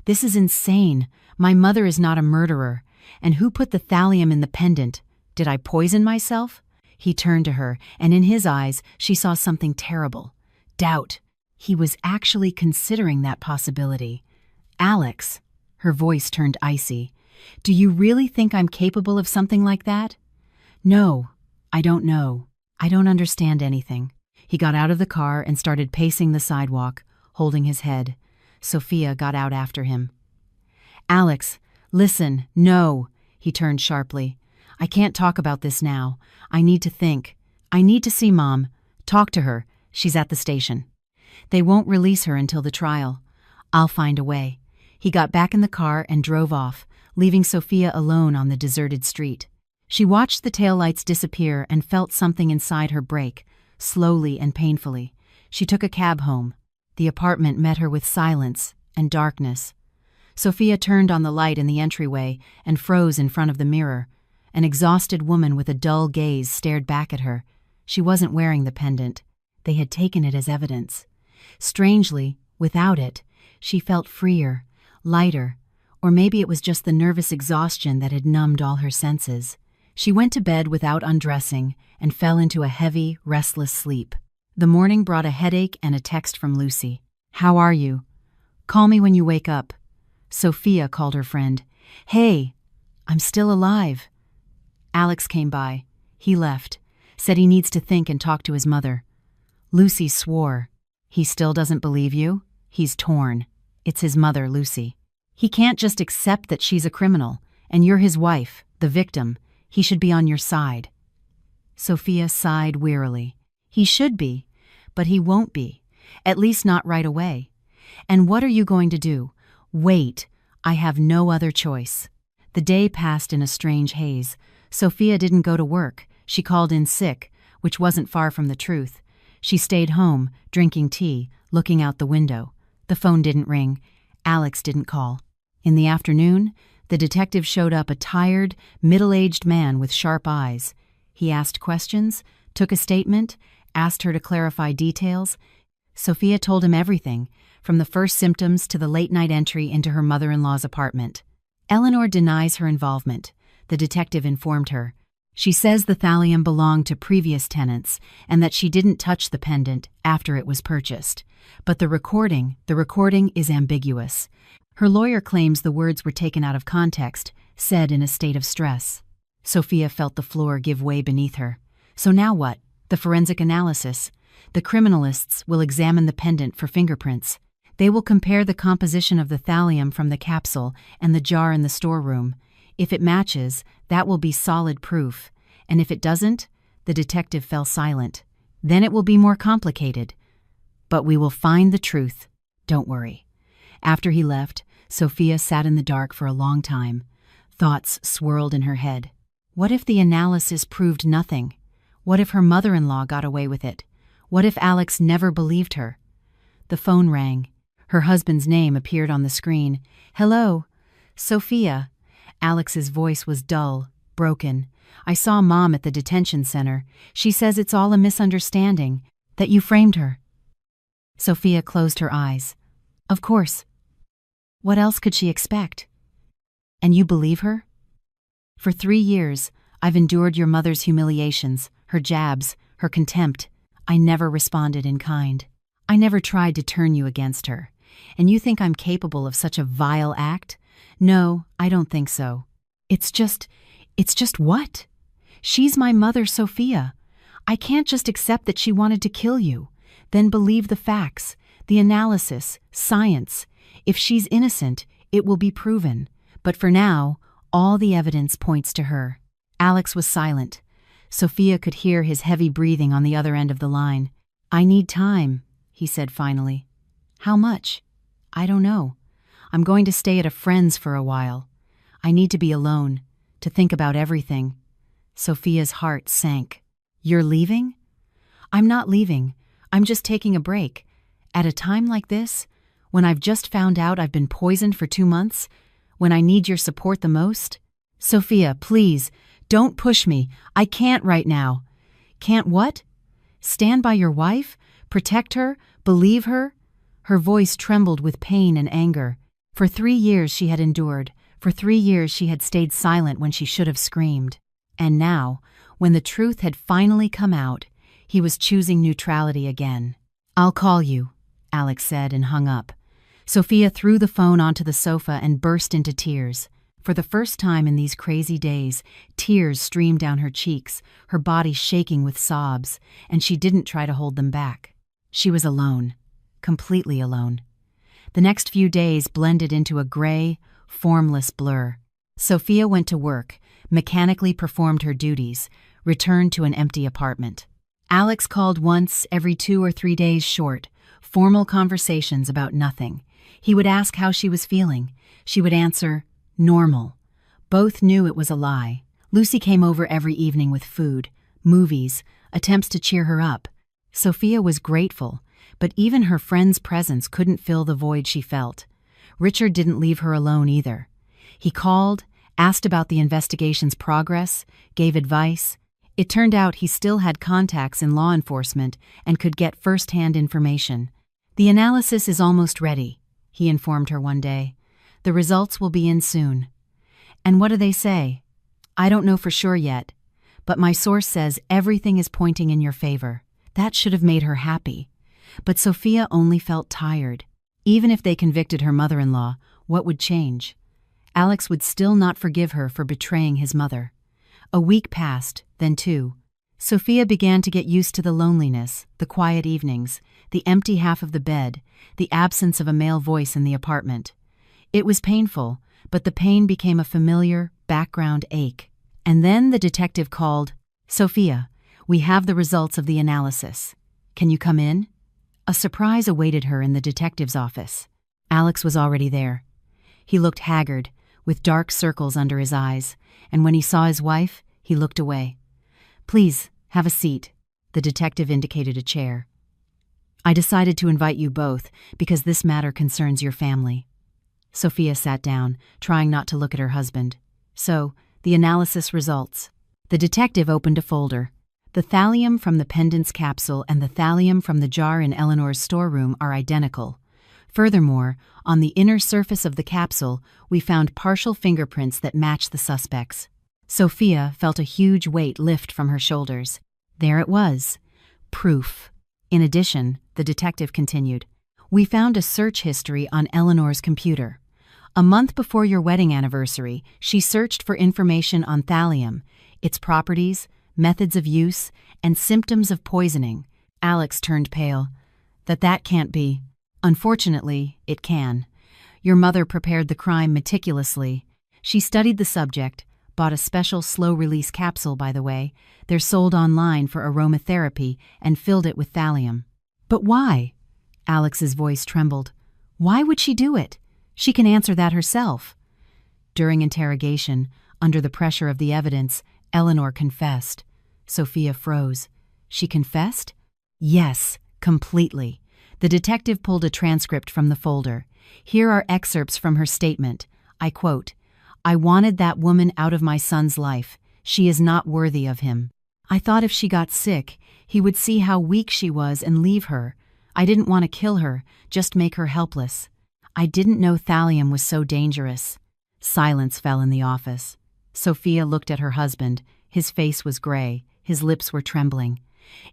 "This is insane. My mother is not a murderer. And who put the thallium in the pendant? Did I poison myself?" He turned to her, and in his eyes she saw something terrible. Doubt. He was actually considering that possibility. "Alex," her voice turned icy, "do you really think I'm capable of something like that?" "No, I don't know. I don't understand anything." He got out of the car and started pacing the sidewalk, holding his head. Sophia got out after him. "Alex, listen, no," he turned sharply. "I can't talk about this now. I need to think. I need to see Mom. Talk to her. She's at the station. They won't release her until the trial. I'll find a way." He got back in the car and drove off, leaving Sophia alone on the deserted street. She watched the taillights disappear and felt something inside her break, slowly and painfully. She took a cab home. The apartment met her with silence and darkness. Sophia turned on the light in the entryway and froze in front of the mirror. An exhausted woman with a dull gaze stared back at her. She wasn't wearing the pendant. They had taken it as evidence. Strangely, without it, she felt freer, lighter, or maybe it was just the nervous exhaustion that had numbed all her senses. She went to bed without undressing and fell into a heavy, restless sleep. The morning brought a headache and a text from Lucy. "How are you? Call me when you wake up." Sophia called her friend. "Hey, I'm still alive." Alex came by. He left, said he needs to think and talk to his mother. Lucy swore. "He still doesn't believe you? He's torn. It's his mother, Lucy. He can't just accept that she's a criminal, And you're his wife, the victim. He should be on your side." Sophia sighed wearily. "He should be, but he won't be. At least not right away. And what are you going to do?" "Wait. I have no other choice." The day passed in a strange haze. Sophia didn't go to work. She called in sick, which wasn't far from the truth. She stayed home, drinking tea, looking out the window. The phone didn't ring. Alex didn't call. In the afternoon, the detective showed up, a tired, middle-aged man with sharp eyes. He asked questions, took a statement, asked her to clarify details. Sophia told him everything, from the first symptoms to the late-night entry into her mother-in-law's apartment. Eleanor denies her involvement, the detective informed her. She says the thallium belonged to previous tenants and that she didn't touch the pendant after it was purchased. But the recording is ambiguous. Her lawyer claims the words were taken out of context, said in a state of stress. Sophia felt the floor give way beneath her. So now what? The forensic analysis. The criminalists will examine the pendant for fingerprints. They will compare the composition of the thallium from the capsule and the jar in the storeroom. If it matches, that will be solid proof. And if it doesn't, the detective fell silent. Then it will be more complicated. But we will find the truth. Don't worry. After he left, Sophia sat in the dark for a long time. Thoughts swirled in her head. What if the analysis proved nothing? What if her mother-in-law got away with it? What if Alex never believed her? The phone rang. Her husband's name appeared on the screen. "Hello, Sophia." Alex's voice was dull, broken. "I saw Mom at the detention center. She says it's all a misunderstanding, that you framed her." Sophia closed her eyes. Of course. What else could she expect? "And you believe her?" "For 3 years, I've endured your mother's humiliations, her jabs, her contempt. I never responded in kind. I never tried to turn you against her. And you think I'm capable of such a vile act? No, I don't think so. It's just what? She's my mother, Sophia. I can't just accept that she wanted to kill you, then believe the facts, the analysis, science. If she's innocent, it will be proven. But for now, all the evidence points to her." Alex was silent. Sophia could hear his heavy breathing on the other end of the line. "I need time," he said finally. "How much?" "I don't know. I'm going to stay at a friend's for a while. I need to be alone, to think about everything." Sophia's heart sank. "You're leaving?" "I'm not leaving. I'm just taking a break. At a time like this, when I've just found out I've been poisoned for 2 months, when I need your support the most." "Sophia, please, don't push me. I can't right now." "Can't what?" "Stand by your wife? Protect her? Believe her?" Her voice trembled with pain and anger. For 3 years she had endured. For 3 years she had stayed silent when she should have screamed. And now, when the truth had finally come out, he was choosing neutrality again. "I'll call you," Alex said and hung up. Sophia threw the phone onto the sofa and burst into tears. For the first time in these crazy days, tears streamed down her cheeks, her body shaking with sobs, and she didn't try to hold them back. She was alone, completely alone. The next few days blended into a gray, formless blur. Sophia went to work, mechanically performed her duties, returned to an empty apartment. Alex called once every 2 or 3 days short, formal conversations about nothing. He would ask how she was feeling. She would answer, normal. Both knew it was a lie. Lucy came over every evening with food, movies, attempts to cheer her up. Sophia was grateful, but even her friend's presence couldn't fill the void she felt. Richard didn't leave her alone either. He called, asked about the investigation's progress, gave advice. It turned out he still had contacts in law enforcement and could get first-hand information. "The analysis is almost ready," he informed her one day. "The results will be in soon." "And what do they say?" "I don't know for sure yet, but my source says everything is pointing in your favor." That should have made her happy. But Sophia only felt tired. Even if they convicted her mother-in-law, what would change? Alex would still not forgive her for betraying his mother. A week passed, then 2. Sophia began to get used to the loneliness, the quiet evenings, the empty half of the bed, the absence of a male voice in the apartment. It was painful, but the pain became a familiar, background ache. And then the detective called, "Sophia, we have the results of the analysis. Can you come in?" A surprise awaited her in the detective's office. Alex was already there. He looked haggard, with dark circles under his eyes, and when he saw his wife, he looked away. "Please, have a seat." The detective indicated a chair. "I decided to invite you both because this matter concerns your family." Sophia sat down, trying not to look at her husband. "So, the analysis results." The detective opened a folder. The thallium from the pendant's capsule and the thallium from the jar in Eleanor's storeroom are identical. Furthermore, on the inner surface of the capsule, we found partial fingerprints that match the suspect's. Sophia felt a huge weight lift from her shoulders. There it was. Proof. In addition, the detective continued, "We found a search history on Eleanor's computer. A month before your wedding anniversary, she searched for information on thallium, its properties, methods of use, and symptoms of poisoning." Alex turned pale. That can't be." "Unfortunately, it can. Your mother prepared the crime meticulously. She studied the subject, bought a special slow-release capsule, by the way. They're sold online for aromatherapy, and filled it with thallium." "But why?" Alex's voice trembled. "Why would she do it? She can answer that herself." During interrogation, under the pressure of the evidence, Eleanor confessed. Sophia froze. She confessed? Yes, completely. The detective pulled a transcript from the folder. Here are excerpts from her statement. I quote, "I wanted that woman out of my son's life. She is not worthy of him. I thought if she got sick, he would see how weak she was and leave her. I didn't want to kill her, just make her helpless. I didn't know thallium was so dangerous." Silence fell in the office. Sophia looked at her husband. His face was gray. His lips were trembling.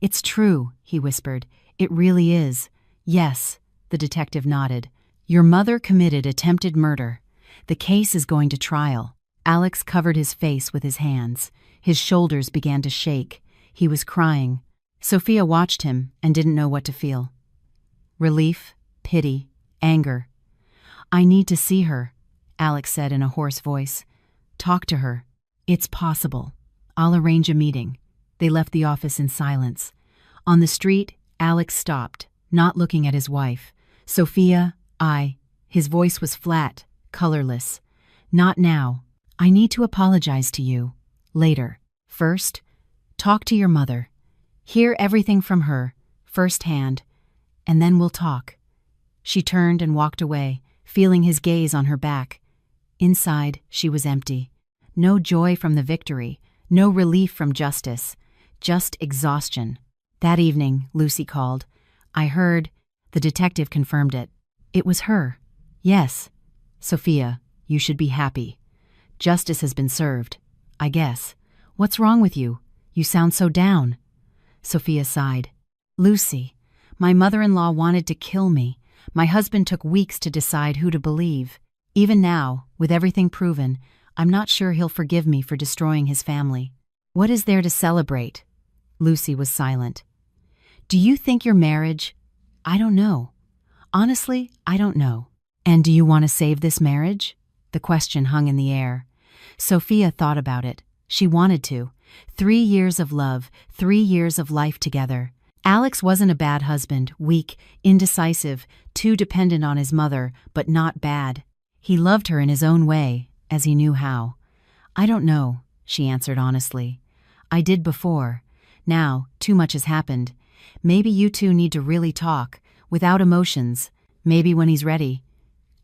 "It's true," he whispered. "It really is." "Yes," the detective nodded. "Your mother committed attempted murder. The case is going to trial." Alex covered his face with his hands. His shoulders began to shake. He was crying. Sophia watched him and didn't know what to feel. Relief, pity, anger. "I need to see her," Alex said in a hoarse voice. "Talk to her." "It's possible. I'll arrange a meeting." They left the office in silence. On the street, Alex stopped, not looking at his wife. "Sophia, His voice was flat, colorless. "Not now. I need to apologize to you. Later. First, talk to your mother. Hear everything from her, firsthand, and then we'll talk." She turned and walked away, feeling his gaze on her back. Inside, she was empty. No joy from the victory, no relief from justice, just exhaustion. That evening, Lucy called. "I heard." The detective confirmed it. "It was her." "Yes." "Sophia, you should be happy. Justice has been served, I guess. What's wrong with you? You sound so down." Sophia sighed. "Lucy, my mother-in-law wanted to kill me. My husband took weeks to decide who to believe. Even now, with everything proven, I'm not sure he'll forgive me for destroying his family. What is there to celebrate?" Lucy was silent. "Do you think your marriage—" "I don't know. Honestly, I don't know." "And do you want to save this marriage?" The question hung in the air. Sophia thought about it. She wanted to. 3 years of love, 3 years of life together. Alex wasn't a bad husband, weak, indecisive, too dependent on his mother, but not bad. He loved her in his own way, as he knew how. "I don't know," she answered honestly. "I did before. Now, too much has happened. Maybe you two need to really talk, without emotions. Maybe when he's ready."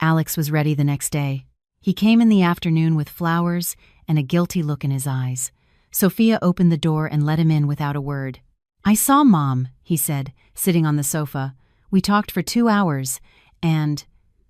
Alex was ready the next day. He came in the afternoon with flowers and a guilty look in his eyes. Sophia opened the door and let him in without a word. "I saw Mom," he said, sitting on the sofa. "We talked for 2 hours, and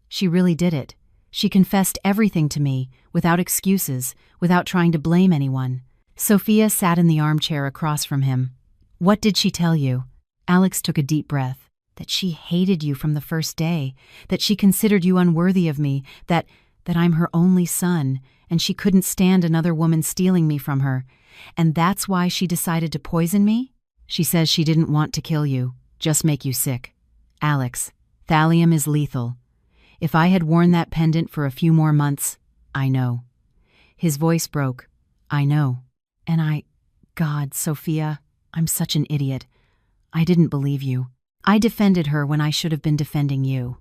she really did it. She confessed everything to me, without excuses, without trying to blame anyone." Sophia sat in the armchair across from him. "What did she tell you?" Alex took a deep breath. "That she hated you from the first day, that she considered you unworthy of me, that I'm her only son, and she couldn't stand another woman stealing me from her. And that's why she decided to poison me? She says she didn't want to kill you, just make you sick. Alex, thallium is lethal. If I had worn that pendant for a few more months, I know." His voice broke. I know. And God, Sophia, I'm such an idiot. I didn't believe you. I defended her when I should have been defending you.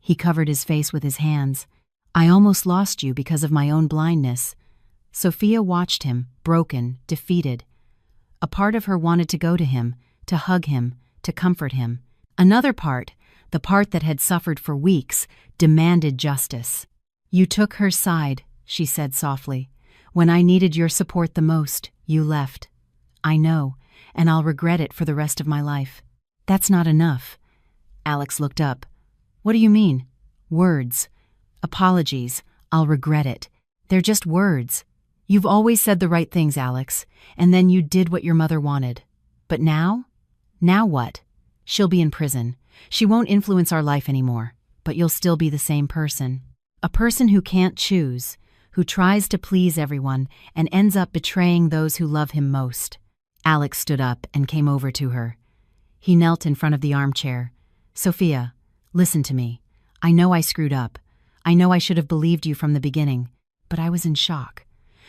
He covered his face with his hands. I almost lost you because of my own blindness. Sophia watched him, broken, defeated. A part of her wanted to go to him, to hug him, to comfort him. Another part, the part that had suffered for weeks, demanded justice. You took her side, she said softly. When I needed your support the most, you left. I know, and I'll regret it for the rest of my life. That's not enough. Alex looked up. What do you mean? Words. Apologies. I'll regret it. They're just words. You've always said the right things, Alex, and then you did what your mother wanted. But now? Now what? She'll be in prison. She won't influence our life anymore, but you'll still be the same person. A person who can't choose, who tries to please everyone and ends up betraying those who love him most. Alex stood up and came over to her. He knelt in front of the armchair. Sophia, listen to me. I know I screwed up. I know I should have believed you from the beginning, but I was in shock.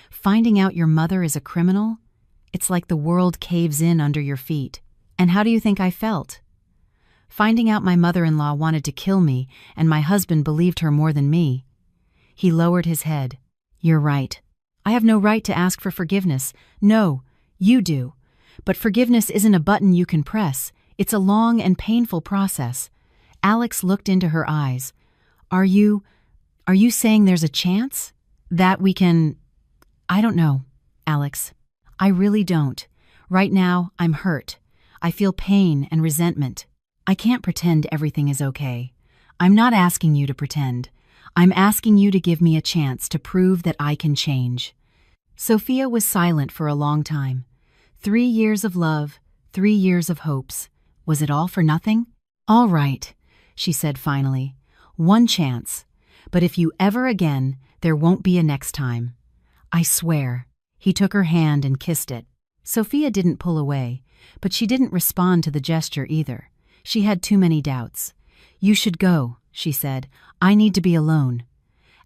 Finding out your mother is a criminal? It's like the world caves in under your feet. And how do you think I felt? Finding out my mother-in-law wanted to kill me and my husband believed her more than me. He lowered his head. You're right. I have no right to ask for forgiveness. No, you do. But forgiveness isn't a button you can press. It's a long and painful process. Alex looked into her eyes. Are you saying there's a chance? That we can… I don't know, Alex. I really don't. Right now, I'm hurt. I feel pain and resentment. I can't pretend everything is okay. I'm not asking you to pretend. I'm asking you to give me a chance to prove that I can change. Sophia was silent for a long time. 3 years of love, 3 years of hopes. Was it all for nothing? All right, she said finally. One chance. But if you ever again, there won't be a next time. I swear. He took her hand and kissed it. Sophia didn't pull away, but she didn't respond to the gesture either. She had too many doubts. You should go, she said. I need to be alone.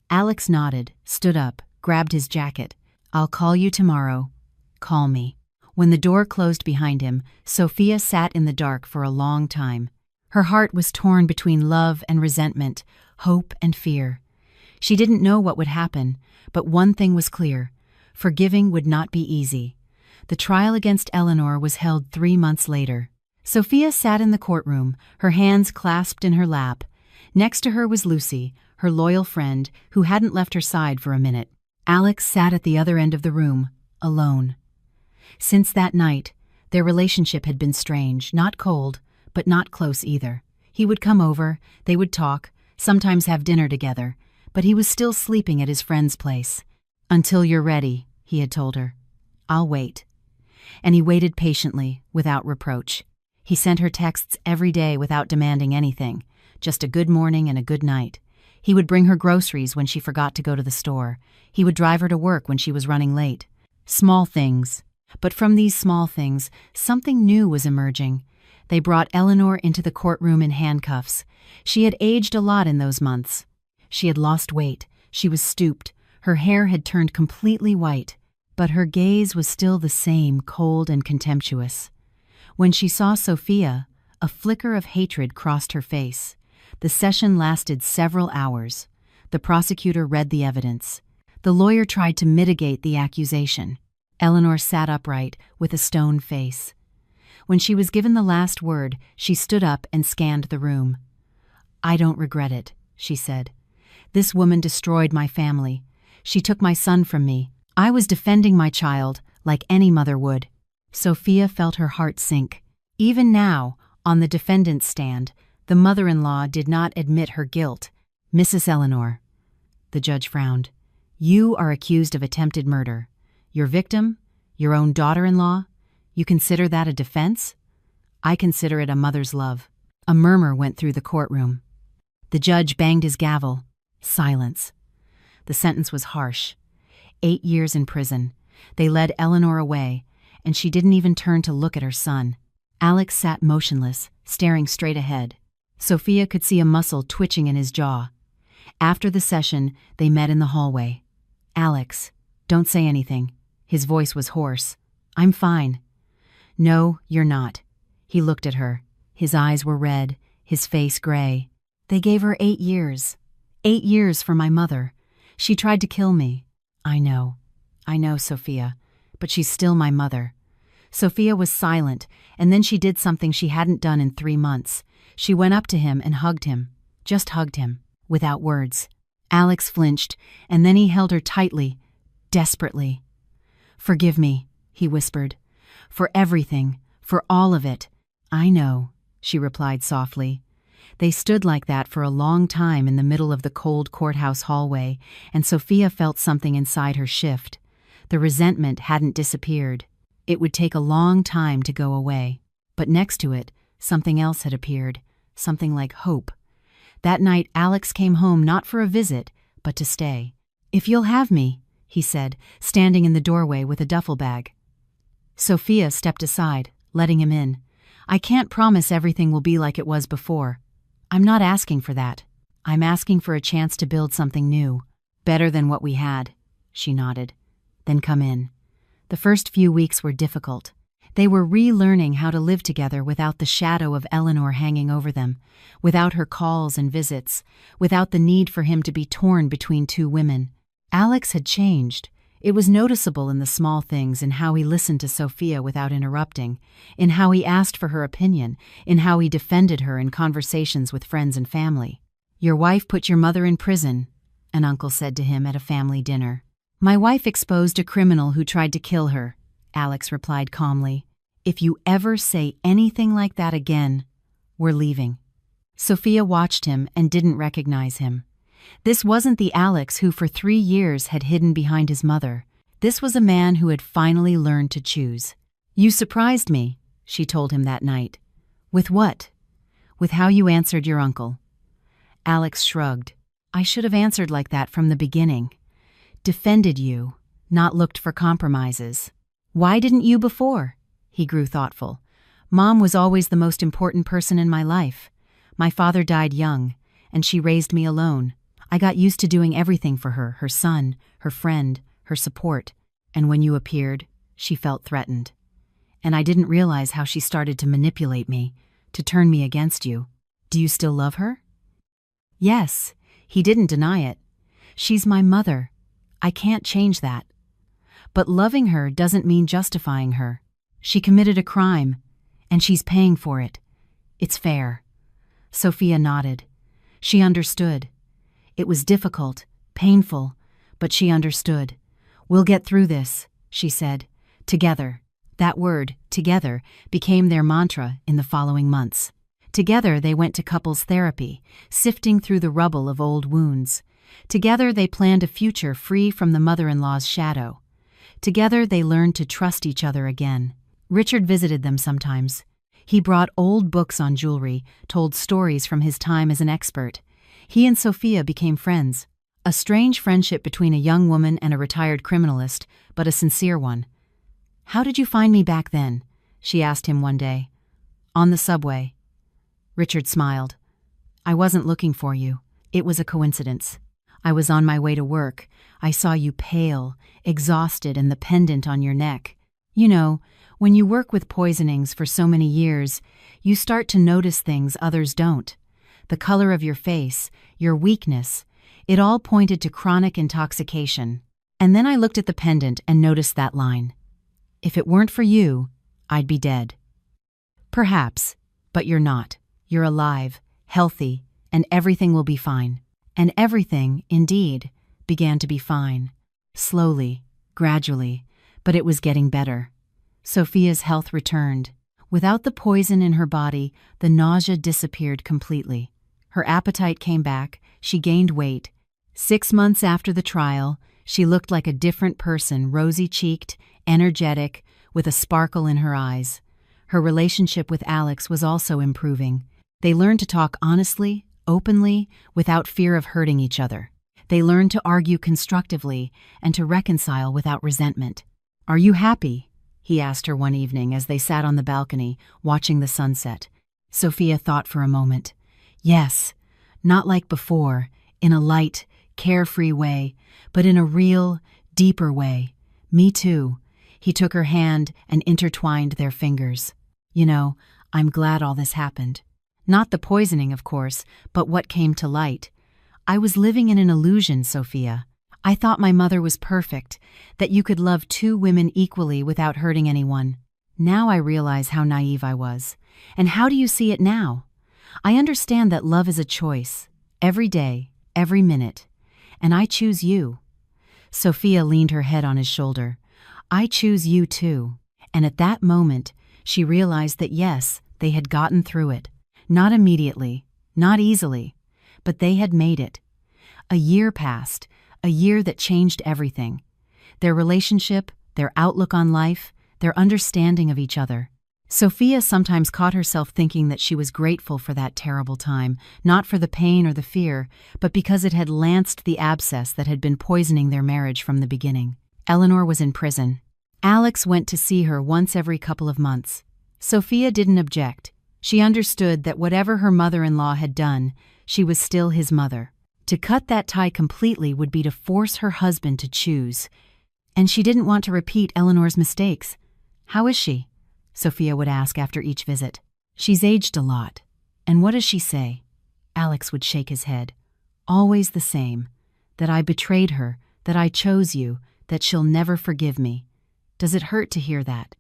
Alex nodded, stood up, grabbed his jacket. I'll call you tomorrow. Call me. When the door closed behind him, Sophia sat in the dark for a long time. Her heart was torn between love and resentment, hope and fear. She didn't know what would happen, but one thing was clear. Forgiving would not be easy. The trial against Eleanor was held 3 months later. Sophia sat in the courtroom, her hands clasped in her lap. Next to her was Lucy, her loyal friend, who hadn't left her side for a minute. Alex sat at the other end of the room, alone. Since that night, their relationship had been strange, not cold, but not close either. He would come over, they would talk, sometimes have dinner together, but he was still sleeping at his friend's place. Until you're ready, he had told her. I'll wait. And he waited patiently, without reproach. He sent her texts every day without demanding anything, just a good morning and a good night. He would bring her groceries when she forgot to go to the store. He would drive her to work when she was running late. Small things. But from these small things, something new was emerging. They brought Eleanor into the courtroom in handcuffs. She had aged a lot in those months. She had lost weight. She was stooped. Her hair had turned completely white. But her gaze was still the same, cold and contemptuous. When she saw Sophia, a flicker of hatred crossed her face. The session lasted several hours. The prosecutor read the evidence. The lawyer tried to mitigate the accusation. Eleanor sat upright, with a stone face. When she was given the last word, she stood up and scanned the room. I don't regret it, she said. This woman destroyed my family. She took my son from me. I was defending my child, like any mother would. Sophia felt her heart sink. Even now, on the defendant's stand, the mother-in-law did not admit her guilt. Mrs. Eleanor, the judge frowned. You are accused of attempted murder. Your victim, your own daughter-in-law, you consider that a defense? I consider it a mother's love. A murmur went through the courtroom. The judge banged his gavel. Silence. The sentence was harsh. 8 years in prison. They led Eleanor away, and she didn't even turn to look at her son. Alex sat motionless, staring straight ahead. Sophia could see a muscle twitching in his jaw. After the session, they met in the hallway. "Alex, don't say anything." His voice was hoarse. "I'm fine." "No, you're not." He looked at her. His eyes were red, his face gray. "They gave her 8 years. 8 years for my mother. She tried to kill me." I know, Sophia, but she's still my mother." Sophia was silent, and then she did something she hadn't done in 3 months. She went up to him and hugged him. Just hugged him, without words. Alex flinched, and then he held her tightly, desperately. "Forgive me," he whispered. "For everything, for all of it." "I know," she replied softly. They stood like that for a long time in the middle of the cold courthouse hallway, and Sophia felt something inside her shift. The resentment hadn't disappeared. It would take a long time to go away. But next to it, something else had appeared, something like hope. That night, Alex came home not for a visit, but to stay. "If you'll have me," he said, standing in the doorway with a duffel bag. Sophia stepped aside, letting him in. "I can't promise everything will be like it was before. I'm not asking for that. I'm asking for a chance to build something new, better than what we had." She nodded. "Then come in." The first few weeks were difficult. They were relearning how to live together without the shadow of Eleanor hanging over them, without her calls and visits, without the need for him to be torn between 2 women. Alex had changed. It was noticeable in the small things, in how he listened to Sophia without interrupting, in how he asked for her opinion, in how he defended her in conversations with friends and family. "Your wife put your mother in prison," an uncle said to him at a family dinner. "My wife exposed a criminal who tried to kill her," Alex replied calmly. "If you ever say anything like that again, we're leaving." Sophia watched him and didn't recognize him. This wasn't the Alex who for 3 years had hidden behind his mother. This was a man who had finally learned to choose. "You surprised me," she told him that night. "With what?" "With how you answered your uncle." Alex shrugged. "I should have answered like that from the beginning. Defended you, not looked for compromises." "Why didn't you before?" He grew thoughtful. "Mom was always the most important person in my life. My father died young, and she raised me alone. I got used to doing everything for her, her son, her friend, her support. And when you appeared, she felt threatened. And I didn't realize how she started to manipulate me, to turn me against you. Do you still love her?" "Yes," he didn't deny it. "She's my mother. I can't change that. But loving her doesn't mean justifying her. She committed a crime, and she's paying for it. It's fair." Sophia nodded. She understood. It was difficult, painful, but she understood. "We'll get through this," she said. "Together." That word, together, became their mantra in the following months. Together they went to couples therapy, sifting through the rubble of old wounds. Together they planned a future free from the mother-in-law's shadow. Together they learned to trust each other again. Richard visited them sometimes. He brought old books on jewelry, told stories from his time as an expert. He and Sophia became friends. A strange friendship between a young woman and a retired criminalist, but a sincere one. "How did you find me back then?" she asked him one day. "On the subway." Richard smiled. "I wasn't looking for you. It was a coincidence. I was on my way to work. I saw you pale, exhausted, and the pendant on your neck. You know, when you work with poisonings for so many years, you start to notice things others don't. The color of your face, your weakness, it all pointed to chronic intoxication. And then I looked at the pendant and noticed that line. If it weren't for you, I'd be dead." "Perhaps, but you're not. You're alive, healthy, and everything will be fine." And everything, indeed, began to be fine. Slowly, gradually, but it was getting better. Sophia's health returned. Without the poison in her body, the nausea disappeared completely. Her appetite came back, she gained weight. 6 months after the trial, she looked like a different person, rosy-cheeked, energetic, with a sparkle in her eyes. Her relationship with Alex was also improving. They learned to talk honestly, openly, without fear of hurting each other. They learned to argue constructively and to reconcile without resentment. "Are you happy?" he asked her one evening as they sat on the balcony, watching the sunset. Sophia thought for a moment. "Yes, not like before, in a light, carefree way, but in a real, deeper way. Me too. He took her hand and intertwined their fingers. You know, I'm glad all this happened. Not the poisoning, of course, but what came to light. I was living in an illusion, Sophia. I thought my mother was perfect, that you could love two women equally without hurting anyone. Now I realize how naive I was. And how do you see it now? I understand that love is a choice, every day, every minute. And I choose you. Sophia leaned her head on his shoulder. I choose you too. And at that moment, she realized that yes, they had gotten through it. Not immediately, not easily, but they had made it. A year passed, a year that changed everything. Their relationship, their outlook on life, their understanding of each other. Sophia sometimes caught herself thinking that she was grateful for that terrible time, not for the pain or the fear, but because it had lanced the abscess that had been poisoning their marriage from the beginning. Eleanor was in prison. Alex went to see her once every couple of months. Sophia didn't object. She understood that whatever her mother-in-law had done, she was still his mother. To cut that tie completely would be to force her husband to choose. And she didn't want to repeat Eleanor's mistakes. How is she? Sophia would ask after each visit. She's aged a lot. And what does she say? Alex would shake his head. Always the same. That I betrayed her, that I chose you, that she'll never forgive me. Does it hurt to hear that?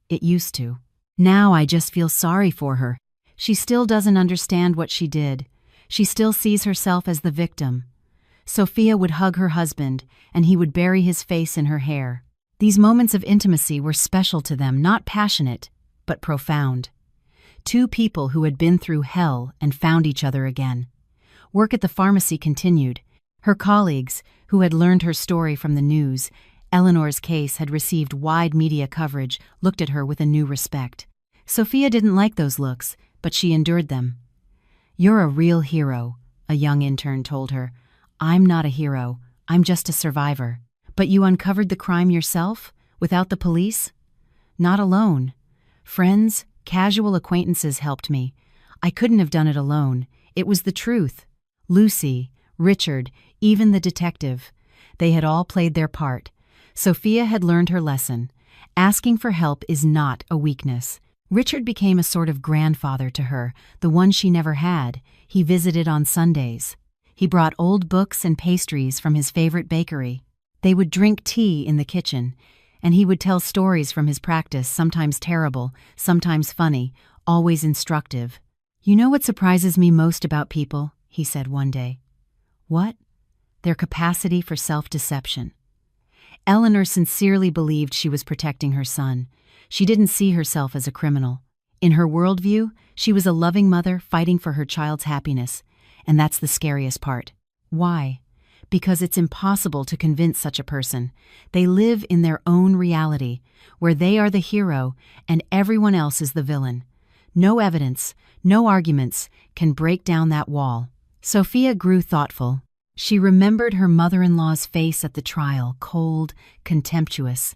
It used to. Now I just feel sorry for her. She still doesn't understand what she did. She still sees herself as the victim. Sophia would hug her husband, and he would bury his face in her hair. These moments of intimacy were special to them, not passionate, but profound. Two people who had been through hell and found each other again. Work at the pharmacy continued. Her colleagues, who had learned her story from the news, Eleanor's case had received wide media coverage, looked at her with a new respect. Sophia didn't like those looks, but she endured them. You're a real hero, a young intern told her. I'm not a hero, I'm just a survivor. But you uncovered the crime yourself, without the police? Not alone. Friends, casual acquaintances helped me. I couldn't have done it alone. It was the truth. Lucy, Richard, even the detective. They had all played their part. Sophia had learned her lesson. Asking for help is not a weakness. Richard became a sort of grandfather to her, the one she never had. He visited on Sundays. He brought old books and pastries from his favorite bakery. They would drink tea in the kitchen, and he would tell stories from his practice, sometimes terrible, sometimes funny, always instructive. You know what surprises me most about people? He said one day. What? Their capacity for self-deception. Eleanor sincerely believed she was protecting her son. She didn't see herself as a criminal. In her worldview, she was a loving mother fighting for her child's happiness, and that's the scariest part. Why? Because it's impossible to convince such a person. They live in their own reality, where they are the hero and everyone else is the villain. No evidence, no arguments can break down that wall. Sophia grew thoughtful. She remembered her mother-in-law's face at the trial, cold, contemptuous.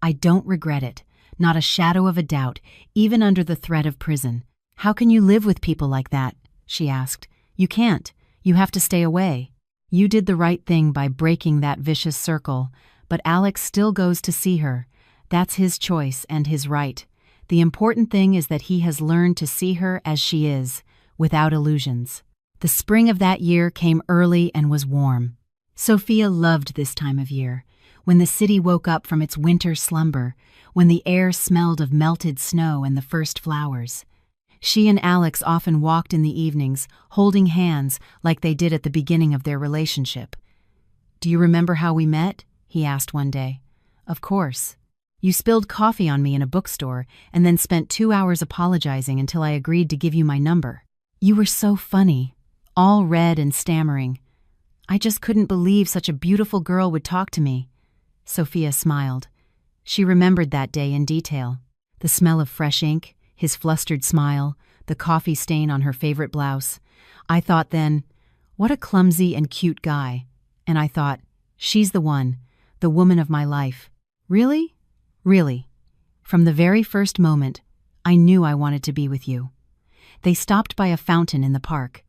I don't regret it, not a shadow of a doubt, even under the threat of prison. How can you live with people like that? She asked. You can't. You have to stay away. You did the right thing by breaking that vicious circle, but Alex still goes to see her. That's his choice and his right. The important thing is that he has learned to see her as she is, without illusions. The spring of that year came early and was warm. Sophia loved this time of year, when the city woke up from its winter slumber, when the air smelled of melted snow and the first flowers. She and Alex often walked in the evenings, holding hands like they did at the beginning of their relationship. Do you remember how we met? He asked one day. Of course. You spilled coffee on me in a bookstore and then spent 2 hours apologizing until I agreed to give you my number. You were so funny, all red and stammering. I just couldn't believe such a beautiful girl would talk to me. Sophia smiled. She remembered that day in detail. The smell of fresh ink, his flustered smile, the coffee stain on her favorite blouse. I thought then, what a clumsy and cute guy. And I thought, she's the one, the woman of my life. Really? Really. From the very first moment, I knew I wanted to be with you. They stopped by a fountain in the park.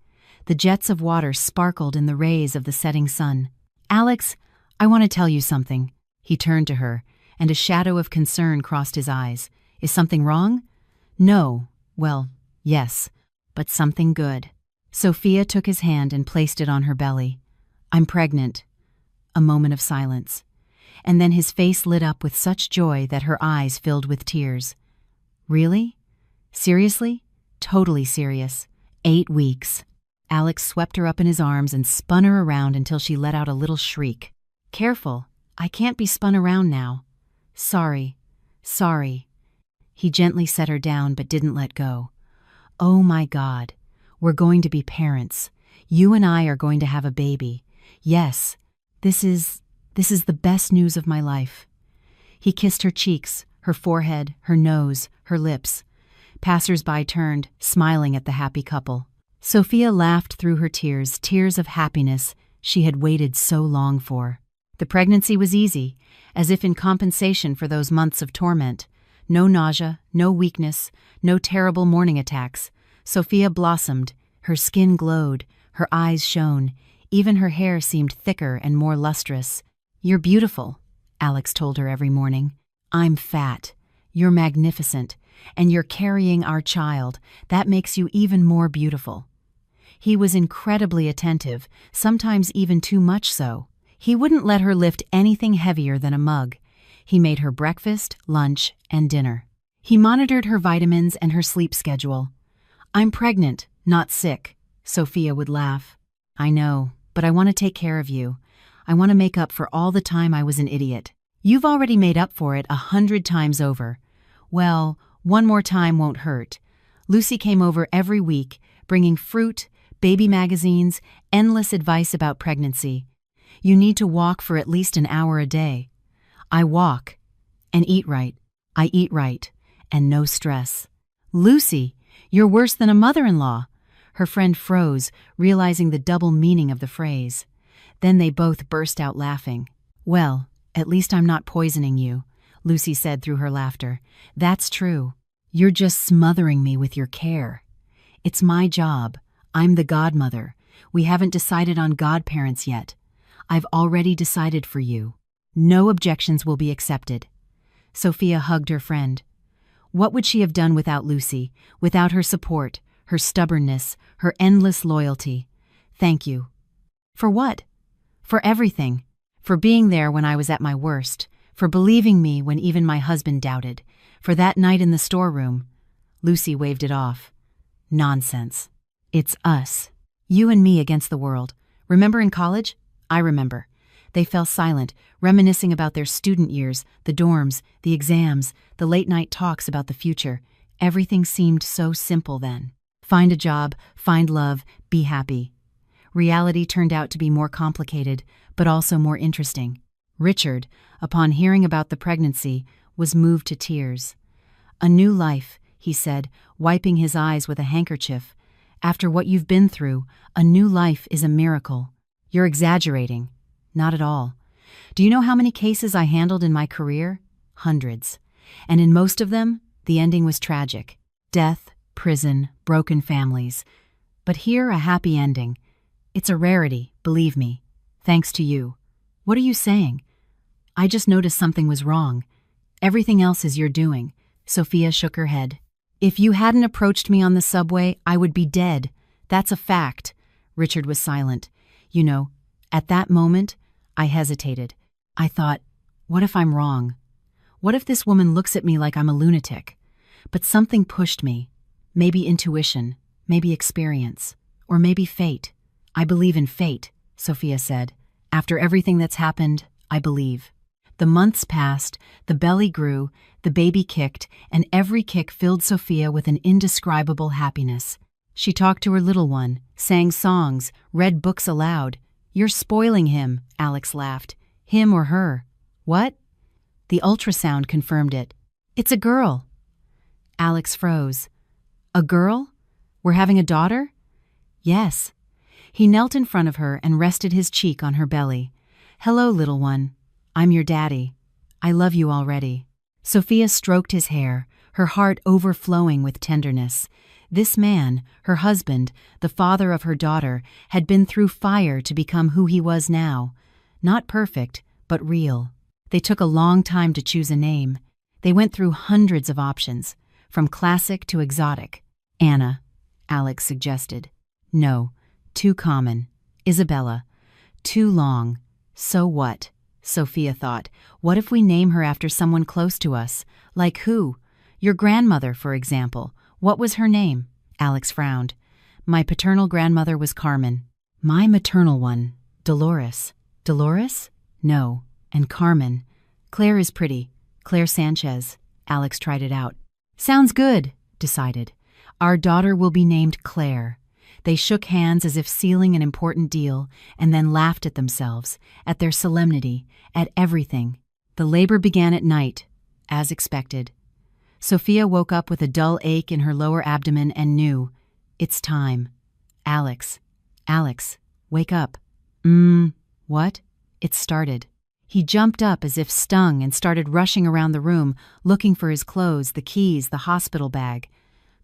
The jets of water sparkled in the rays of the setting sun. "Alex, I want to tell you something." He turned to her, and a shadow of concern crossed his eyes. "Is something wrong?" "No. Well, yes, but something good." Sophia took his hand and placed it on her belly. "I'm pregnant." A moment of silence. And then his face lit up with such joy that her eyes filled with tears. "Really? Seriously?" "Totally serious. 8 weeks." Alex swept her up in his arms and spun her around until she let out a little shriek. "Careful, I can't be spun around now." Sorry. He gently set her down but didn't let go. "Oh my God, we're going to be parents. You and I are going to have a baby. Yes, this is the best news of my life." He kissed her cheeks, her forehead, her nose, her lips. Passers-by turned, smiling at the happy couple. Sophia laughed through her tears, tears of happiness she had waited so long for. The pregnancy was easy, as if in compensation for those months of torment. No nausea, no weakness, no terrible morning attacks. Sophia blossomed, her skin glowed, her eyes shone, even her hair seemed thicker and more lustrous. "You're beautiful," Alex told her every morning. "I'm fat. You're magnificent, and you're carrying our child. That makes you even more beautiful." He was incredibly attentive, sometimes even too much so. He wouldn't let her lift anything heavier than a mug. He made her breakfast, lunch, and dinner. He monitored her vitamins and her sleep schedule. "I'm pregnant, not sick," Sophia would laugh. "I know, but I want to take care of you. I want to make up for all the time I was an idiot." "You've already made up for it 100 times over." "Well, one more time won't hurt." Lucy came over every week, bringing fruit, baby magazines, endless advice about pregnancy. "You need to walk for at least an hour a day." "I walk. And eat right." "I eat right. And no stress." "Lucy, you're worse than a mother-in-law." Her friend froze, realizing the double meaning of the phrase. Then they both burst out laughing. "Well, at least I'm not poisoning you," Lucy said through her laughter. "That's true. You're just smothering me with your care. It's my job. I'm the godmother. We haven't decided on godparents yet. I've already decided for you. No objections will be accepted." Sophia hugged her friend. What would she have done without Lucy, without her support, her stubbornness, her endless loyalty? "Thank you." "For what?" "For everything. For being there when I was at my worst. For believing me when even my husband doubted. For that night in the storeroom." Lucy waved it off. "Nonsense. It's us. You and me against the world. Remember in college?" "I remember." They fell silent, reminiscing about their student years, the dorms, the exams, the late-night talks about the future. Everything seemed so simple then. Find a job, find love, be happy. Reality turned out to be more complicated, but also more interesting. Richard, upon hearing about the pregnancy, was moved to tears. "A new life," he said, wiping his eyes with a handkerchief. "After what you've been through, a new life is a miracle." "You're exaggerating." "Not at all. Do you know how many cases I handled in my career? Hundreds. And in most of them, the ending was tragic. Death, prison, broken families. But here, a happy ending. It's a rarity, believe me. Thanks to you." "What are you saying?" "I just noticed something was wrong. Everything else is your doing." Sophia shook her head. "If you hadn't approached me on the subway, I would be dead. That's a fact." Richard was silent. "You know, at that moment, I hesitated. I thought, what if I'm wrong? What if this woman looks at me like I'm a lunatic? But something pushed me. Maybe intuition, maybe experience, or maybe fate." "I believe in fate," Sophia said. "After everything that's happened, I believe." The months passed, the belly grew, the baby kicked, and every kick filled Sophia with an indescribable happiness. She talked to her little one, sang songs, read books aloud. "You're spoiling him," Alex laughed. "Him or her?" "What?" The ultrasound confirmed it. "It's a girl." Alex froze. "A girl? We're having a daughter?" "Yes." He knelt in front of her and rested his cheek on her belly. "Hello, little one. I'm your daddy. I love you already." Sophia stroked his hair, her heart overflowing with tenderness. This man, her husband, the father of her daughter, had been through fire to become who he was now. Not perfect, but real. They took a long time to choose a name. They went through hundreds of options, from classic to exotic. Anna, Alex suggested. No, too common. Isabella. Too long. So what? Sophia thought. What if we name her after someone close to us? Like who? Your grandmother, for example. What was her name? Alex frowned. My paternal grandmother was Carmen. My maternal one, Dolores. Dolores? No. And Carmen. Claire is pretty. Claire Sanchez. Alex tried it out. Sounds good, decided. Our daughter will be named Claire. They shook hands as if sealing an important deal, and then laughed at themselves, at their solemnity, at everything. The labor began at night, as expected. Sophia woke up with a dull ache in her lower abdomen and knew, it's time. Alex, wake up. What? It started. He jumped up as if stung and started rushing around the room, looking for his clothes, the keys, the hospital bag.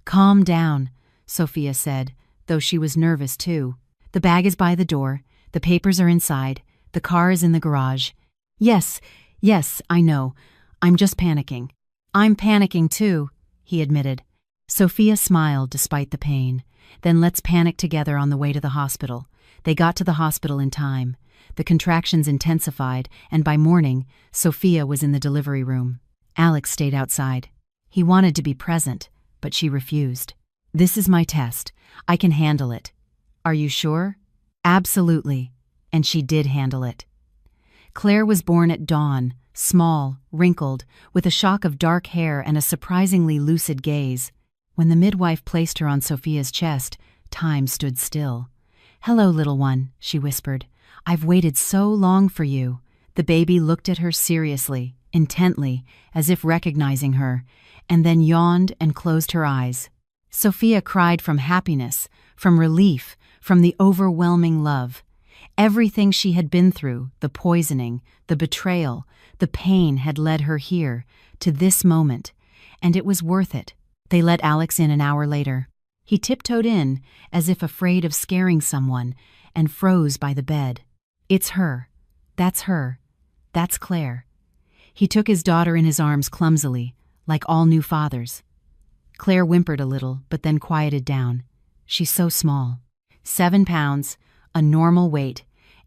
Calm down, Sophia said, though she was nervous too. The bag is by the door, the papers are inside, the car is in the garage. Yes, I know. I'm just panicking. I'm panicking too, he admitted. Sophia smiled despite the pain. Then let's panic together on the way to the hospital. They got to the hospital in time. The contractions intensified, and by morning, Sophia was in the delivery room. Alex stayed outside. He wanted to be present, but she refused. This is my test. I can handle it. Are you sure? Absolutely. And she did handle it. Claire was born at dawn, small, wrinkled, with a shock of dark hair and a surprisingly lucid gaze. When the midwife placed her on Sophia's chest, time stood still. Hello, little one, she whispered. I've waited so long for you. The baby looked at her seriously, intently, as if recognizing her, and then yawned and closed her eyes. Sophia cried from happiness, from relief, from the overwhelming love. Everything she had been through, the poisoning, the betrayal, the pain had led her here, to this moment, and it was worth it. They let Alex in an hour later. He tiptoed in, as if afraid of scaring someone, and froze by the bed. It's her. That's her. That's Claire. He took his daughter in his arms clumsily, like all new fathers. Claire whimpered a little, but then quieted down. She's so small. 7 pounds, a normal weight,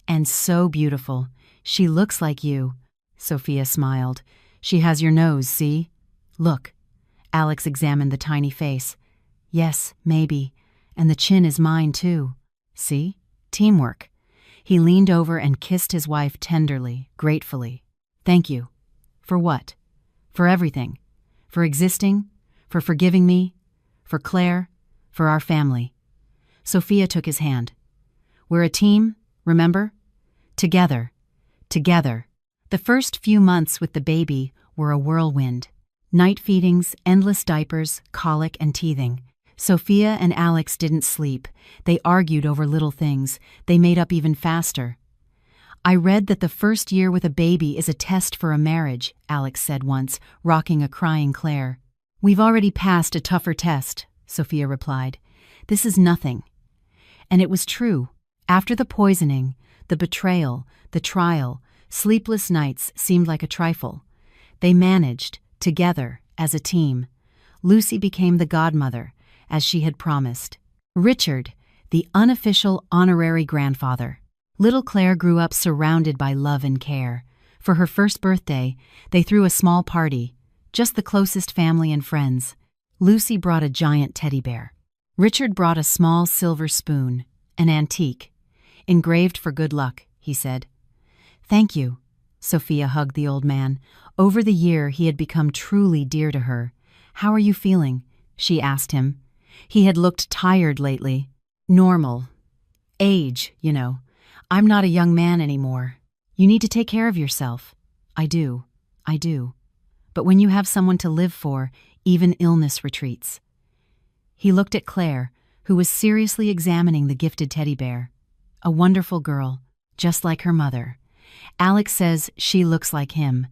and so beautiful. She looks like you. Sophia smiled. She has your nose, see? Look. Alex examined the tiny face. Yes, maybe. And the chin is mine, too. See? Teamwork. He leaned over and kissed his wife tenderly, gratefully. Thank you. For what? For everything. For existing. For forgiving me. For Claire. For our family. Sophia took his hand. We're a team, remember? Together. Together. The first few months with the baby were a whirlwind. Night feedings, endless diapers, colic and teething. Sophia and Alex didn't sleep. They argued over little things. They made up even faster. I read that the first year with a baby is a test for a marriage, Alex said once, rocking a crying Claire. We've already passed a tougher test, Sophia replied. This is nothing. And it was true. After the poisoning, the betrayal, the trial, sleepless nights seemed like a trifle. They managed, together, as a team. Lucy became the godmother, as she had promised. Richard, the unofficial honorary grandfather. Little Claire grew up surrounded by love and care. For her first birthday, they threw a small party, just the closest family and friends. Lucy brought a giant teddy bear. Richard brought a small silver spoon, an antique. Engraved for good luck, he said. Thank you. Sophia hugged the old man. Over the year, he had become truly dear to her. How are you feeling? She asked him. He had looked tired lately. Normal. Age, you know. I'm not a young man anymore. You need to take care of yourself. I do. But when you have someone to live for, even illness retreats. He looked at Claire, who was seriously examining the gifted teddy bear. A wonderful girl, just like her mother. Alex says she looks like him.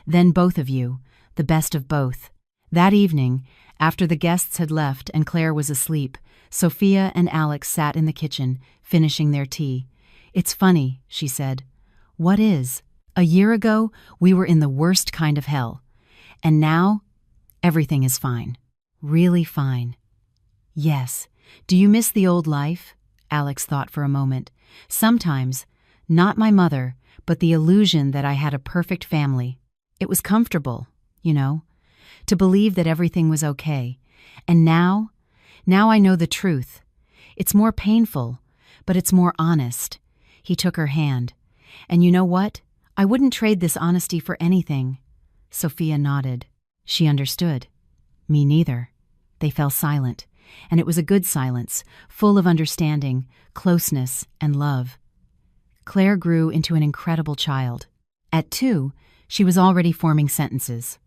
Then both of you, the best of both. That evening, after the guests had left and Claire was asleep, Sophia and Alex sat in the kitchen, finishing their tea. "It's funny," she said. "What is? A year ago, we were in the worst kind of hell. And now, everything is fine. Really fine." "Yes. Do you miss the old life?" Alex thought for a moment. "Sometimes. Not my mother, but the illusion that I had a perfect family. It was comfortable, you know, to believe that everything was okay. And now I know the truth. It's more painful, but it's more honest." He took her hand. "And you know what? I wouldn't trade this honesty for anything." Sophia nodded. She understood. Me neither. They fell silent, and it was a good silence, full of understanding, closeness, and love. Claire grew into an incredible child. At 2, she was already forming sentences.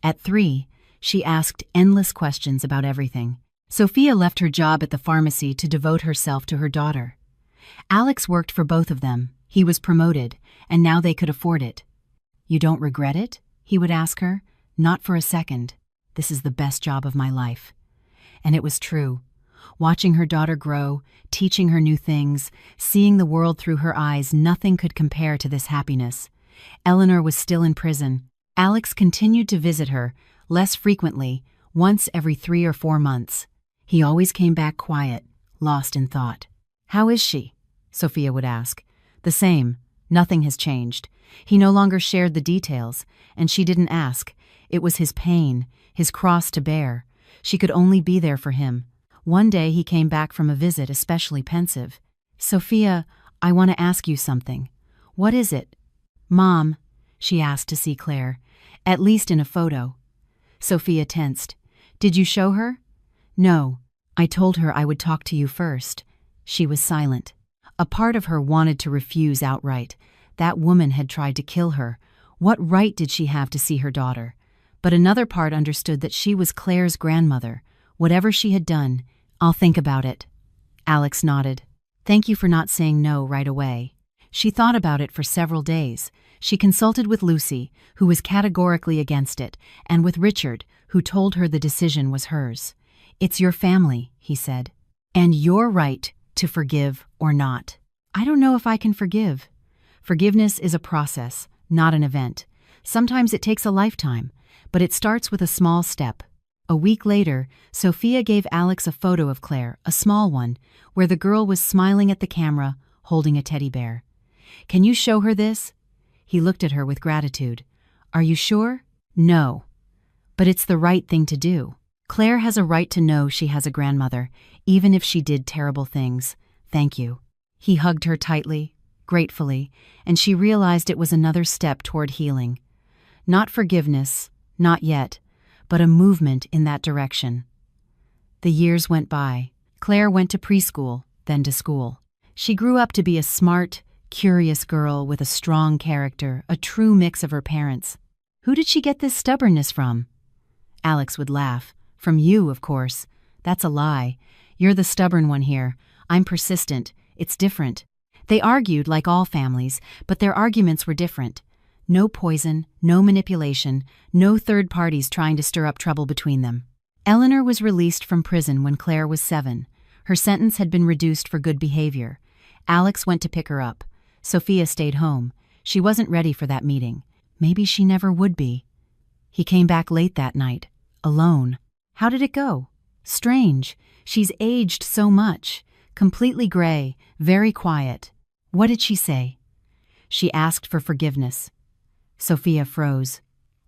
At 3, she asked endless questions about everything. Sophia left her job at the pharmacy to devote herself to her daughter. Alex worked for both of them. He was promoted, and now they could afford it. "You don't regret it?" he would ask her. "Not for a second. This is the best job of my life." And it was true. Watching her daughter grow, teaching her new things, seeing the world through her eyes, nothing could compare to this happiness. Eleanor was still in prison. Alex continued to visit her, less frequently, once every 3 or 4 months. He always came back quiet, lost in thought. "How is she?" Sophia would ask. "The same. Nothing has changed." He no longer shared the details, and she didn't ask. It was his pain, his cross to bear. She could only be there for him. One day he came back from a visit especially pensive. "Sophia, I want to ask you something." "What is it?" "Mom," she asked to see Claire, "at least in a photo." Sophia tensed. "Did you show her?" "No. I told her I would talk to you first." She was silent. A part of her wanted to refuse outright. That woman had tried to kill her. What right did she have to see her daughter? But another part understood that she was Claire's grandmother. Whatever she had done, "I'll think about it." Alex nodded. "Thank you for not saying no right away." She thought about it for several days. She consulted with Lucy, who was categorically against it, and with Richard, who told her the decision was hers. "It's your family," he said, "and your right to forgive or not." "I don't know if I can forgive." Forgiveness is a process, not an event. Sometimes it takes a lifetime, but it starts with a small step. A week later, Sophia gave Alex a photo of Claire, a small one, where the girl was smiling at the camera, holding a teddy bear. "Can you show her this?" He looked at her with gratitude. "Are you sure?" "No. But it's the right thing to do. Claire has a right to know she has a grandmother, even if she did terrible things. Thank you." He hugged her tightly, gratefully, and she realized it was another step toward healing. Not forgiveness, not yet, but a movement in that direction. The years went by. Claire went to preschool, then to school. She grew up to be a smart, curious girl with a strong character, a true mix of her parents. "Who did she get this stubbornness from?" Alex would laugh. "From you, of course." "That's a lie. You're the stubborn one here. I'm persistent. It's different." They argued like all families, but their arguments were different. No poison, no manipulation, no third parties trying to stir up trouble between them. Eleanor was released from prison when Claire was 7. Her sentence had been reduced for good behavior. Alex went to pick her up. Sophia stayed home. She wasn't ready for that meeting. Maybe she never would be. He came back late that night, alone. "How did it go?" "Strange. She's aged so much. Completely gray, very quiet." "What did she say?" "She asked for forgiveness." Sophia froze.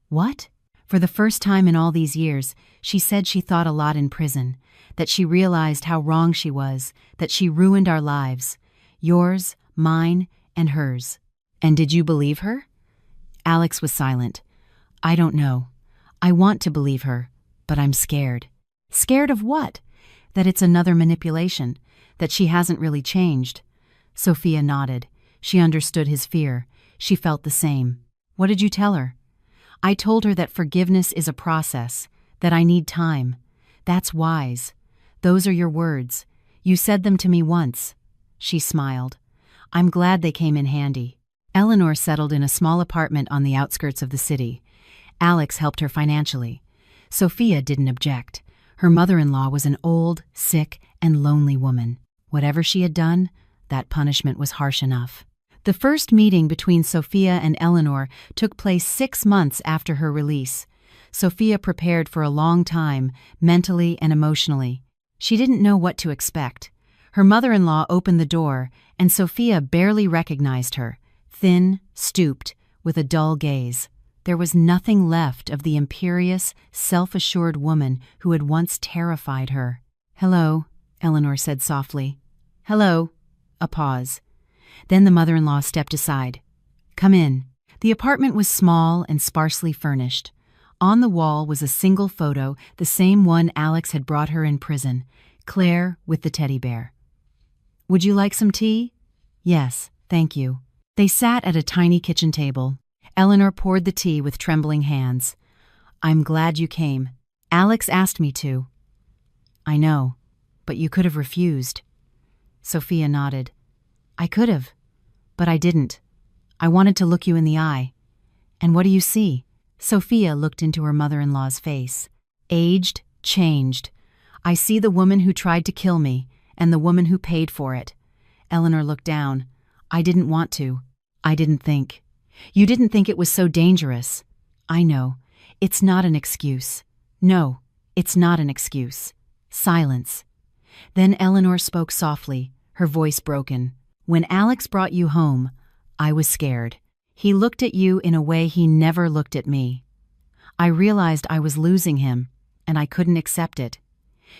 "What?" For the first time in all these years, she said she thought a lot in prison, that she realized how wrong she was, that she ruined our lives. Yours, mine, and hers. "And did you believe her?" Alex was silent. "I don't know. I want to believe her, but I'm scared." "Scared of what?" "That it's another manipulation, that she hasn't really changed." Sophia nodded. She understood his fear. She felt the same. "What did you tell her?" "I told her that forgiveness is a process, that I need time. That's wise. Those are your words. You said them to me once." She smiled. "I'm glad they came in handy." Eleanor settled in a small apartment on the outskirts of the city. Alex helped her financially. Sophia didn't object. Her mother-in-law was an old, sick, and lonely woman. Whatever she had done, that punishment was harsh enough. The first meeting between Sophia and Eleanor took place 6 months after her release. Sophia prepared for a long time, mentally and emotionally. She didn't know what to expect. Her mother-in-law opened the door, and Sophia barely recognized her, thin, stooped, with a dull gaze. There was nothing left of the imperious, self-assured woman who had once terrified her. "Hello," Eleanor said softly. "Hello." A pause. Then the mother-in-law stepped aside. "Come in." The apartment was small and sparsely furnished. On the wall was a single photo, the same one Alex had brought her in prison, Claire with the teddy bear. "Would you like some tea?" "Yes, thank you." They sat at a tiny kitchen table. Eleanor poured the tea with trembling hands. "I'm glad you came. Alex asked me to." "I know, but you could have refused." Sophia nodded. "I could have, but I didn't. I wanted to look you in the eye." "And what do you see?" Sophia looked into her mother-in-law's face. "Aged, changed. I see the woman who tried to kill me, and the woman who paid for it." Eleanor looked down. "I didn't want to. I didn't think." "You didn't think it was so dangerous." "I know. It's not an excuse." "No, it's not an excuse." Silence. Then Eleanor spoke softly, her voice broken. "When Alex brought you home, I was scared. He looked at you in a way he never looked at me. I realized I was losing him, and I couldn't accept it.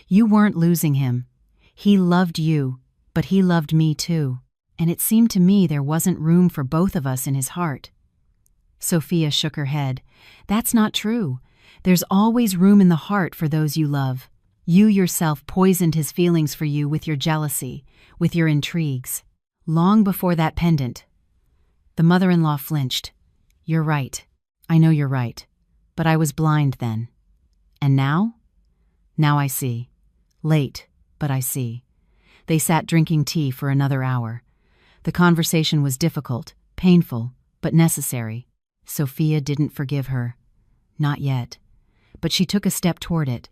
You weren't losing him. He loved you, but he loved me too. And it seemed to me there wasn't room for both of us in his heart." Sophia shook her head. "That's not true. There's always room in the heart for those you love. You yourself poisoned his feelings for you with your jealousy, with your intrigues. Long before that pendant." The mother-in-law flinched. "You're right. I know you're right. But I was blind then. And now? Now I see. Late, but I see." They sat drinking tea for another hour. The conversation was difficult, painful, but necessary. Sophia didn't forgive her. Not yet. But she took a step toward it.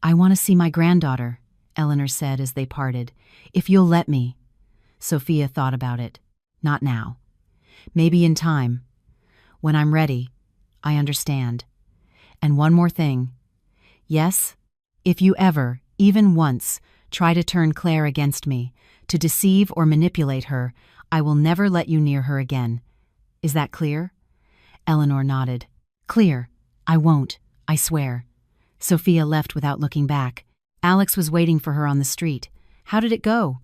"I want to see my granddaughter," Eleanor said as they parted. "If you'll let me." Sophia thought about it. "Not now. Maybe in time. When I'm ready. I understand. And one more thing. Yes, if you ever, even once, try to turn Claire against me, to deceive or manipulate her, I will never let you near her again. Is that clear?" Eleanor nodded. "Clear. I won't. I swear." Sophia left without looking back. Alex was waiting for her on the street. "How did it go?"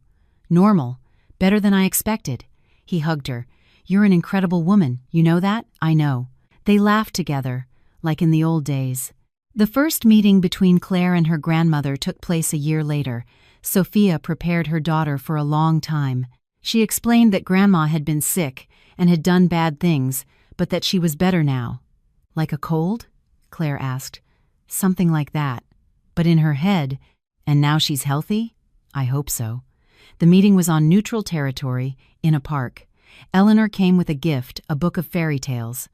"Normal. Better than I expected." He hugged her. "You're an incredible woman. You know that?" "I know." They laughed together, like in the old days. The first meeting between Claire and her grandmother took place a year later. Sophia prepared her daughter for a long time. She explained that Grandma had been sick and had done bad things, but that she was better now. "Like a cold?" Claire asked. "Something like that. But in her head, and now she's healthy? I hope so." The meeting was on neutral territory, in a park. Eleanor came with a gift, a book of fairy tales.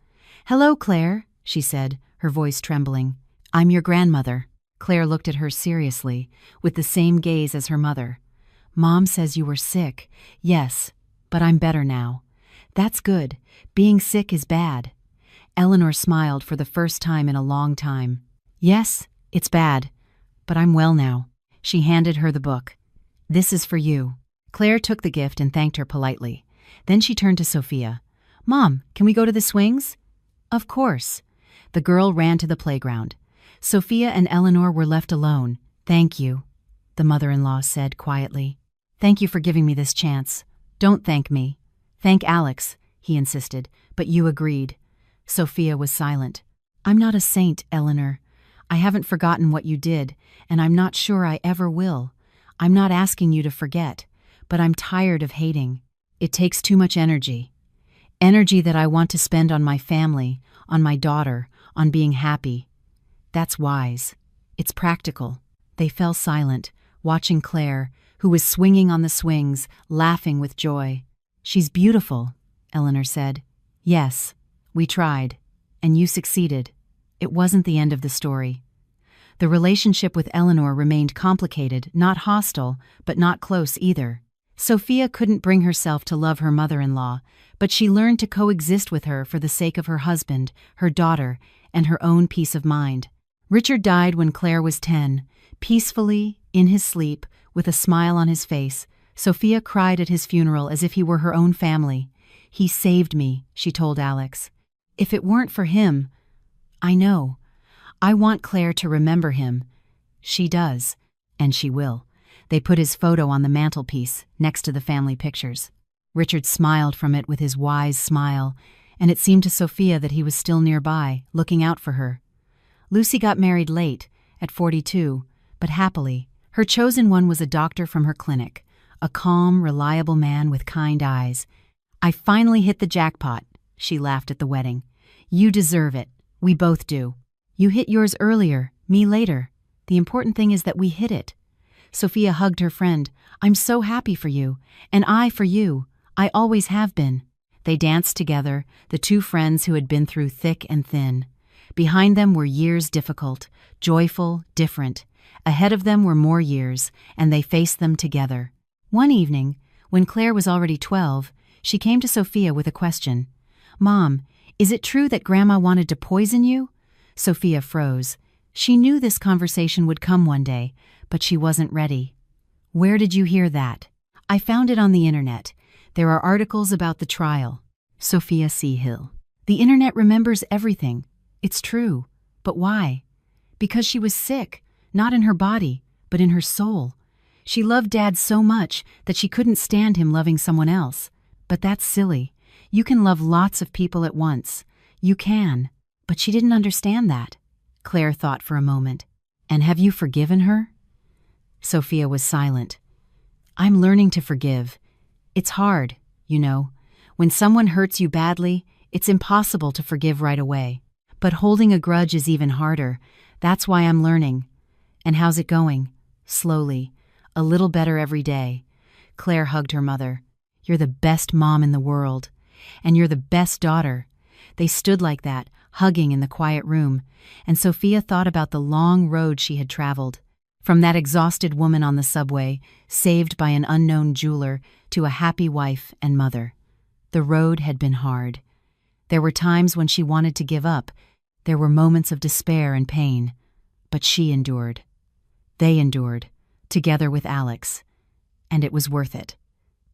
"Hello, Claire," she said, her voice trembling. "I'm your grandmother." Claire looked at her seriously, with the same gaze as her mother. "Mom says you were sick." "Yes, but I'm better now." "That's good. Being sick is bad." Eleanor smiled for the first time in a long time. "Yes, it's bad, but I'm well now." She handed her the book. "This is for you." Claire took the gift and thanked her politely. Then she turned to Sophia. "Mom, can we go to the swings?" "Of course." The girl ran to the playground. Sophia and Eleanor were left alone. "Thank you," the mother-in-law said quietly. "Thank you for giving me this chance." "Don't thank me. Thank Alex," he insisted, "but you agreed." Sophia was silent. "I'm not a saint, Eleanor. I haven't forgotten what you did, and I'm not sure I ever will. I'm not asking you to forget, but I'm tired of hating. It takes too much energy. Energy that I want to spend on my family, on my daughter, on being happy. That's wise. It's practical." They fell silent, watching Claire, who was swinging on the swings, laughing with joy. "She's beautiful," Eleanor said. "Yes, we tried, and you succeeded. It wasn't the end of the story." The relationship with Eleanor remained complicated, not hostile, but not close either. Sophia couldn't bring herself to love her mother-in-law, but she learned to coexist with her for the sake of her husband, her daughter, and her own peace of mind. Richard died when Claire was 10. Peacefully, in his sleep, with a smile on his face, Sophia cried at his funeral as if he were her own family. "He saved me," she told Alex. "If it weren't for him—" "I know. I want Claire to remember him." "She does, and she will." They put his photo on the mantelpiece, next to the family pictures. Richard smiled from it with his wise smile, and it seemed to Sophia that he was still nearby, looking out for her. Lucy got married late, at 42, but happily. Her chosen one was a doctor from her clinic, a calm, reliable man with kind eyes. "I finally hit the jackpot," she laughed at the wedding. "You deserve it. We both do. You hit yours earlier, me later. The important thing is that we hit it." Sophia hugged her friend. "I'm so happy for you, and I for you. I always have been." They danced together, the two friends who had been through thick and thin. Behind them were years difficult, joyful, different. Ahead of them were more years, and they faced them together. One evening, when Claire was already 12, she came to Sophia with a question. "Mom, is it true that Grandma wanted to poison you?" Sophia froze. She knew this conversation would come one day, but she wasn't ready. "Where did you hear that?" "I found it on the internet. There are articles about the trial." Sophia C. Hill. "The internet remembers everything. It's true. But why?" "Because she was sick, not in her body, but in her soul. She loved Dad so much that she couldn't stand him loving someone else. But that's silly. You can love lots of people at once. You can. But she didn't understand that." Claire thought for a moment. "And have you forgiven her?" Sophia was silent. "I'm learning to forgive. It's hard, you know. When someone hurts you badly, it's impossible to forgive right away. But holding a grudge is even harder. That's why I'm learning." "And how's it going?" "Slowly. A little better every day." Claire hugged her mother. "You're the best mom in the world. And you're the best daughter." They stood like that, hugging in the quiet room, and Sophia thought about the long road she had traveled. From that exhausted woman on the subway, saved by an unknown jeweler, to a happy wife and mother. The road had been hard. There were times when she wanted to give up. There were moments of despair and pain. But she endured. They endured, together with Alex. And it was worth it.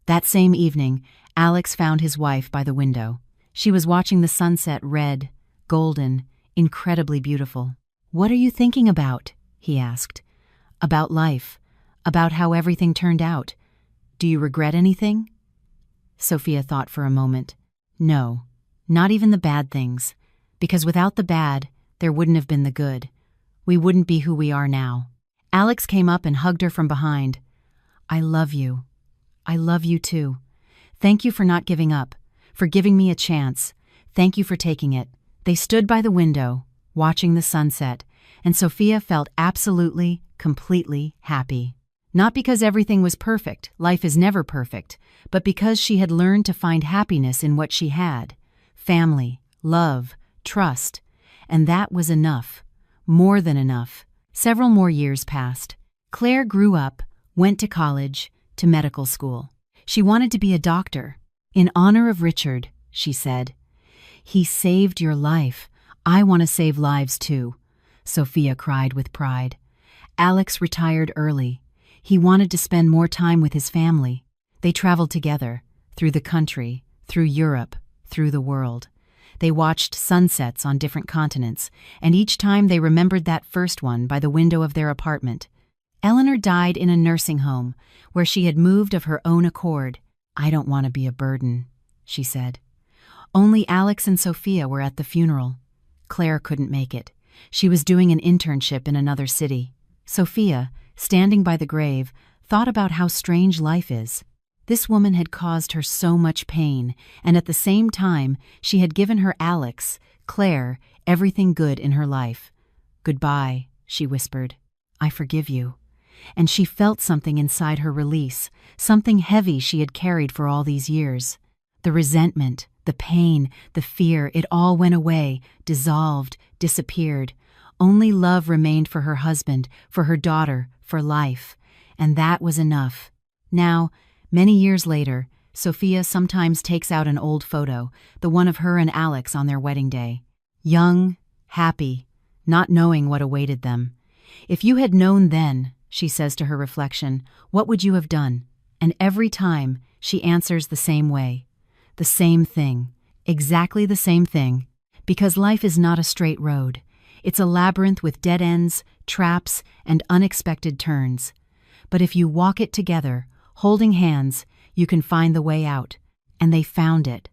That same evening, Alex found his wife by the window. She was watching the sunset, red, golden, incredibly beautiful. "What are you thinking about?" he asked. "About life. About how everything turned out. Do you regret anything?" Sophia thought for a moment. "No, not even the bad things. Because without the bad, there wouldn't have been the good. We wouldn't be who we are now." Alex came up and hugged her from behind. "I love you. I love you too. Thank you for not giving up, for giving me a chance. Thank you for taking it." They stood by the window, watching the sunset, and Sophia felt absolutely, completely happy. Not because everything was perfect, life is never perfect, but because she had learned to find happiness in what she had. Family, love, trust. And that was enough. More than enough. Several more years passed. Claire grew up, went to college, to medical school. She wanted to be a doctor. "In honor of Richard," she said. "He saved your life. I want to save lives too," Sophia cried with pride. Alex retired early. He wanted to spend more time with his family. They traveled together, through the country, through Europe, through the world. They watched sunsets on different continents, and each time they remembered that first one by the window of their apartment. Eleanor died in a nursing home, where she had moved of her own accord. "I don't want to be a burden," she said. Only Alex and Sophia were at the funeral. Claire couldn't make it. She was doing an internship in another city. Sophia, standing by the grave, thought about how strange life is. This woman had caused her so much pain, and at the same time, she had given her Alex, Claire, everything good in her life. "Goodbye," she whispered. "I forgive you." And she felt something inside her release, something heavy she had carried for all these years. The resentment, the pain, the fear, it all went away, dissolved, disappeared. Only love remained for her husband, for her daughter, for life. And that was enough. Now, many years later, Sophia sometimes takes out an old photo, the one of her and Alex on their wedding day. Young, happy, not knowing what awaited them. "If you had known then," she says to her reflection, "what would you have done?" And every time, she answers the same way. The same thing. Exactly the same thing. Because life is not a straight road. It's a labyrinth with dead ends, traps, and unexpected turns. But if you walk it together, holding hands, you can find the way out. And they found it.